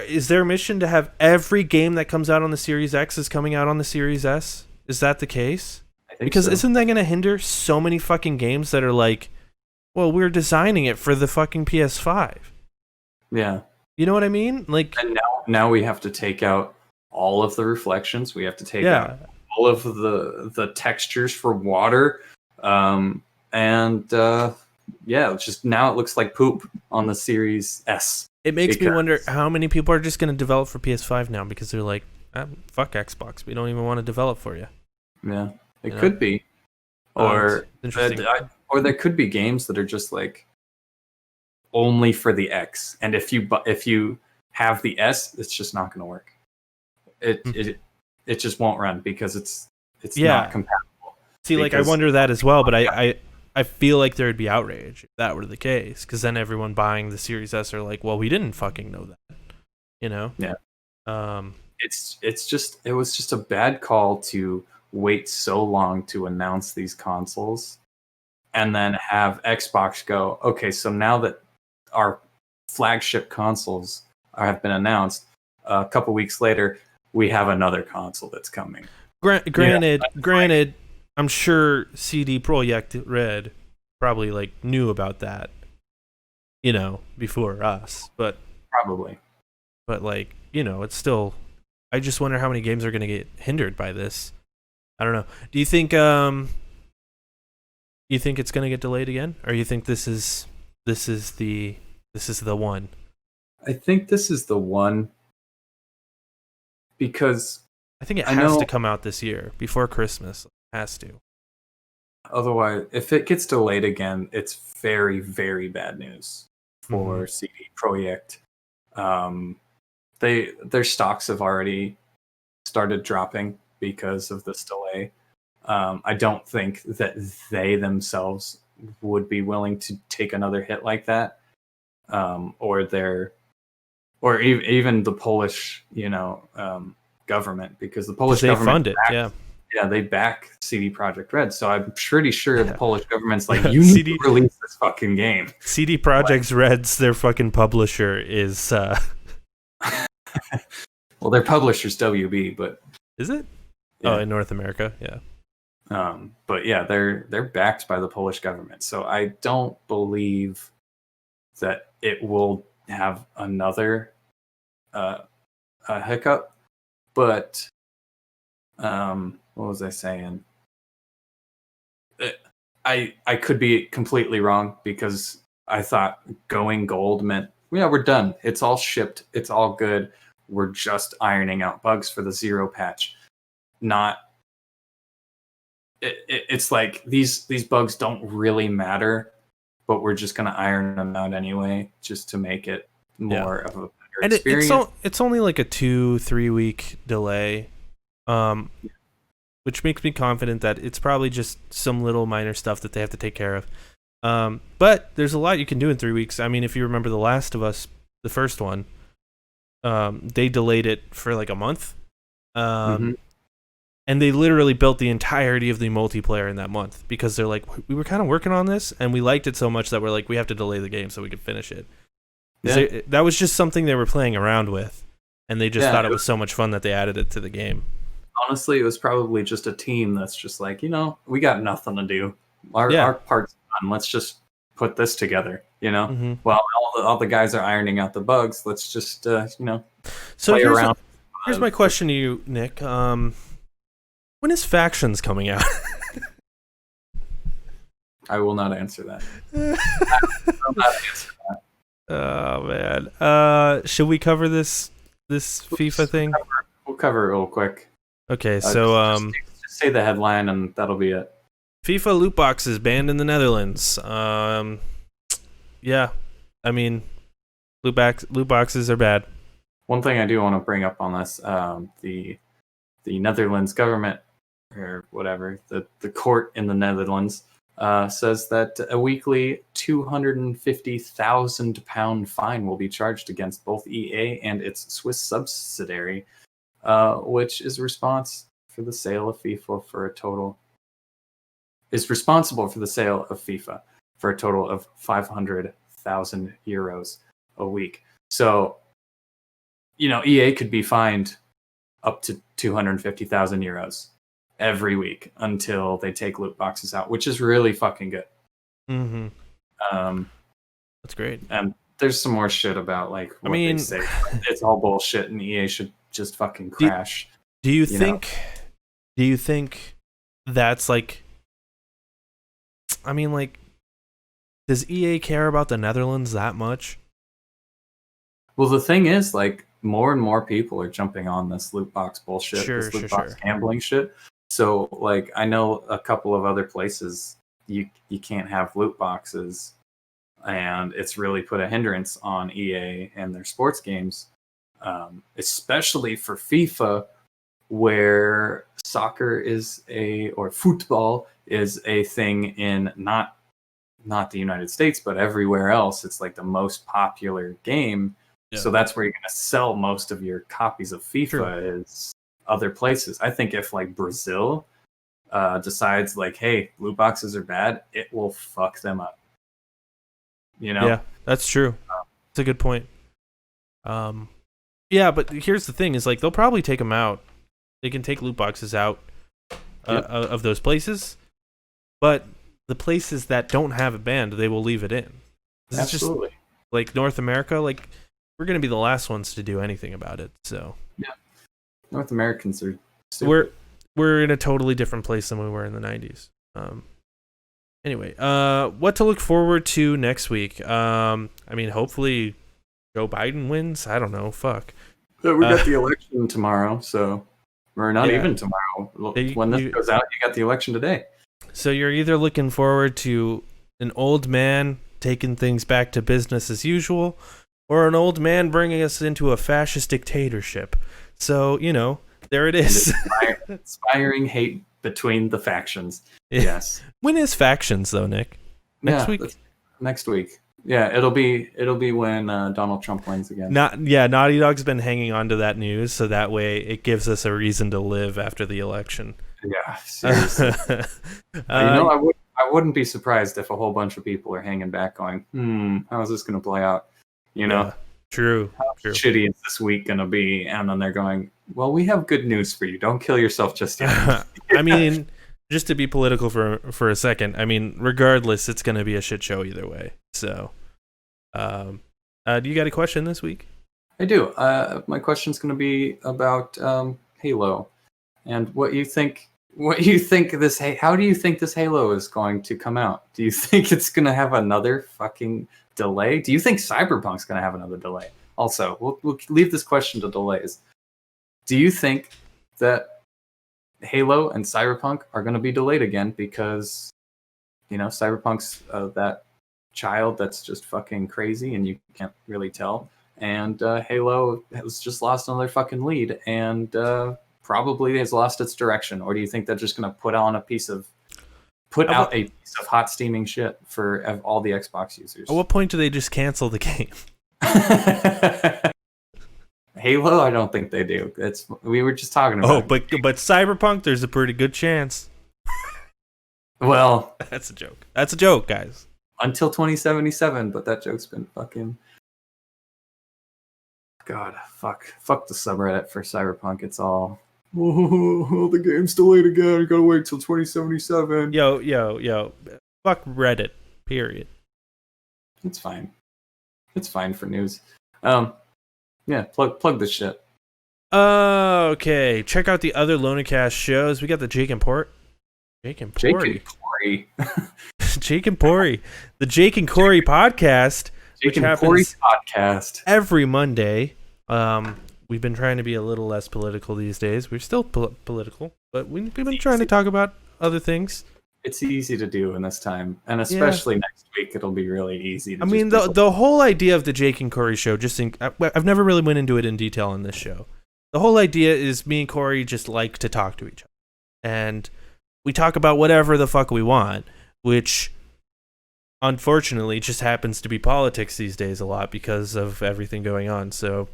Is there a mission to have every game that comes out on the Series X is coming out on the Series S? Is that the case? I think Because so. isn't that going to hinder so many fucking games that are like, well, we're designing it for the fucking PS5. Yeah. You know what I mean? Like, And now we have to take out all of the reflections. We have to take out all of the textures for water. It's just now it looks like poop on the Series S. it makes me wonder how many people are just going to develop for PS5 now because they're like, fuck Xbox. We don't even want to develop for you. Yeah, it You know? could be. Or it's interesting. or there could be games that are just like only for the X, and if you have the S, it's just not going to work. It just won't run because it's not compatible. See, like, I wonder that as well, but I feel like there would be outrage if that were the case, because then everyone buying the Series S are like, well, we didn't fucking know that, you know? Yeah. It was just a bad call to wait so long to announce these consoles and then have Xbox go, okay, so now that our flagship consoles have been announced, a couple weeks later, we have another console that's coming. Granted, I'm sure CD Projekt Red probably like knew about that, you know, before us, but probably. But like, you know, it's still. I just wonder how many games are going to get hindered by this. I don't know. Do you think it's going to get delayed again, or you think this is the one? I think this is the one because I think it has to come out this year before Christmas. It has to. Otherwise, if it gets delayed again, it's very, very bad news for CD Projekt. Their stocks have already started dropping because of this delay. I don't think that they themselves would be willing to take another hit like that, or even the Polish, government, because the Polish government fund it. They back CD Projekt Red. So I'm pretty sure the Polish government's like, you need to release this fucking game. CD Projekt Red's their fucking publisher is. Well, their publisher's WB, but is it? Yeah. Oh, in North America, yeah. But yeah, they're backed by the Polish government, so I don't believe that it will have another hiccup. But what was I saying? I could be completely wrong because I thought going gold meant we're done. It's all shipped. It's all good. We're just ironing out bugs for the 0 patch. It's like these bugs don't really matter, but we're just gonna iron them out anyway, just to make it more of a better experience. It's only like a 2-3 week delay, which makes me confident that it's probably just some little minor stuff that they have to take care of. But there's a lot you can do in 3 weeks. I mean, if you remember The Last of Us, the first one, they delayed it for like a month. And they literally built the entirety of the multiplayer in that month because they're like, we were kind of working on this and we liked it so much that we're like, we have to delay the game so we could finish it. Yeah. That was just something they were playing around with, and they just thought it was so much fun that they added it to the game. Honestly, it was probably just a team that's just like, we got nothing to do. Our part's done. Let's just put this together, Mm-hmm. Well, all the guys are ironing out the bugs. Let's just, so play around. Here's my question to you, Nick. When is Factions coming out? I will not answer that. I will not answer that. Oh man. Should we cover this FIFA thing? We'll cover it real quick. Okay, so just say the headline and that'll be it. FIFA loot boxes banned in the Netherlands. Yeah, I mean, loot boxes are bad. One thing I do want to bring up on this, the Netherlands government or whatever, the court in the Netherlands says that a weekly £250,000 fine will be charged against both EA and its Swiss subsidiary, which is responsible for the sale of FIFA for a total of 500,000 euros a week. So, EA could be fined up to 250,000 euros every week until they take loot boxes out, which is really fucking good. Mm-hmm. That's great. And there's some more shit about they say. It's all bullshit, and EA should just fucking crash. Do you think that's like? I mean, does EA care about the Netherlands that much? Well, the thing is, more and more people are jumping on this loot box bullshit, this loot box gambling shit. So, I know a couple of other places you can't have loot boxes, and it's really put a hindrance on EA and their sports games, especially for FIFA, where soccer or football is a thing in not the United States, but everywhere else. It's the most popular game. Yeah. So that's where you're going to sell most of your copies of FIFA is other places. I think if Brazil decides hey, loot boxes are bad, it will fuck them up. Yeah, that's true. It's a good point. Yeah, but here's the thing: is they'll probably take them out. They can take loot boxes out of those places, but the places that don't have it banned, they will leave it in. This Absolutely. Is just North America. We're gonna be the last ones to do anything about it. So yeah, North Americans are stupid. We're in a totally different place than we were in the 90s. Anyway, what to look forward to next week? I mean, hopefully Joe Biden wins. I don't know. Fuck. We got the election tomorrow, so or not even tomorrow. When this goes out, you got the election today. So you're either looking forward to an old man taking things back to business as usual, or an old man bringing us into a fascist dictatorship. So, there it is. Inspiring hate between the factions. Yes. When is Factions though, Nick? Next week? Next week. Yeah, it'll be when Donald Trump wins again. Naughty Dog's been hanging on to that news, so that way it gives us a reason to live after the election. Yeah, seriously. I wouldn't be surprised if a whole bunch of people are hanging back going, how is this going to play out? Yeah, true. How shitty is this week going to be? And then they're going, well, we have good news for you. Don't kill yourself just yet. I mean, just to be political for a second, I mean, regardless, it's going to be a shit show either way. So, do you got a question this week? I do. My question's going to be about Halo and what you think. How do you think this Halo is going to come out? Do you think it's going to have another fucking delay? Do you think Cyberpunk's going to have another delay? Also, we'll leave this question to delays. Do you think that Halo and Cyberpunk are going to be delayed again because, Cyberpunk's that child that's just fucking crazy and you can't really tell, and Halo has just lost another fucking lead and probably has lost its direction? Or do you think they're just going to put out a piece of hot steaming shit for all the Xbox users? At what point do they just cancel the game? Halo, I don't think they do. We were just talking about. Oh, but Cyberpunk, there's a pretty good chance. Well, that's a joke. That's a joke, guys. Until 2077, but that joke's been fucking. God, fuck the subreddit for Cyberpunk. It's all. Oh, the game's delayed again. You gotta wait till 2077. Yo. Fuck Reddit. Period. It's fine. It's fine for news. Yeah, plug this shit. Okay, check out the other Lonercast shows. We got the Jake and Corey. Jake and Corey. Jake and Corey. The Jake and Corey podcast. Jake and Corey podcast. Every Monday. We've been trying to be a little less political these days. We're still political, but we've been trying to talk about other things. It's easy to do in this time, and especially next week, it'll be really easy. I mean, the whole idea of the Jake and Corey show, I've never really went into it in detail on this show. The whole idea is me and Corey just like to talk to each other, and we talk about whatever the fuck we want, which unfortunately just happens to be politics these days a lot because of everything going on. So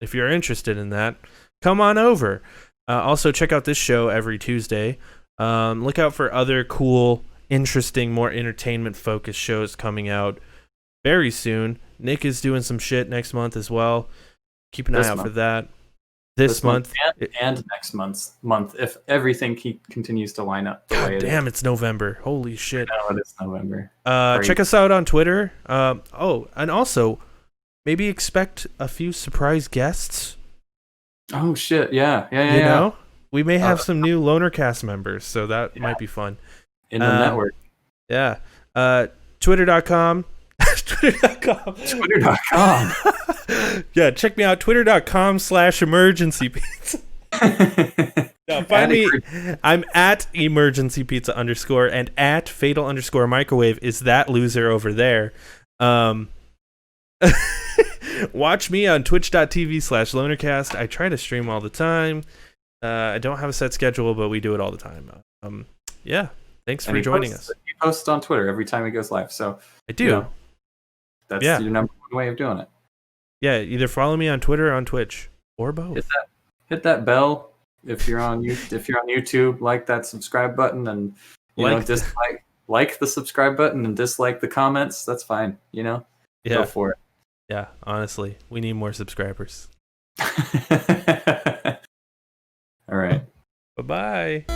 if you're interested in that, come on over. Also, check out this show every Tuesday. Look out for other cool, interesting, more entertainment-focused shows coming out very soon. Nick is doing some shit next month as well. Keep an eye out for that. This month and next month, if everything continues to line up. God damn, it's November. Holy shit. No, it is November. Check us out on Twitter. And also, maybe expect a few surprise guests. Oh, shit. Yeah. You know? We may have some new Lonercast members, so that might be fun. In the network. Yeah. Twitter.com. Twitter.com. Yeah, check me out. Twitter.com/emergencypizza. No, find me. I'm at emergencypizza_ and at fatal_microwave is that loser over there. Watch me on twitch.tv/lonercast. I try to stream all the time. I don't have a set schedule, but we do it all the time. Yeah. Thanks for joining us. He posts on Twitter every time he goes live. So I do. That's your number one way of doing it. Yeah, either follow me on Twitter or on Twitch or both. Hit that bell if you're on YouTube. Like that subscribe button and dislike the subscribe button and dislike the comments. That's fine. Go for it. Yeah, honestly, we need more subscribers. All right. Bye-bye.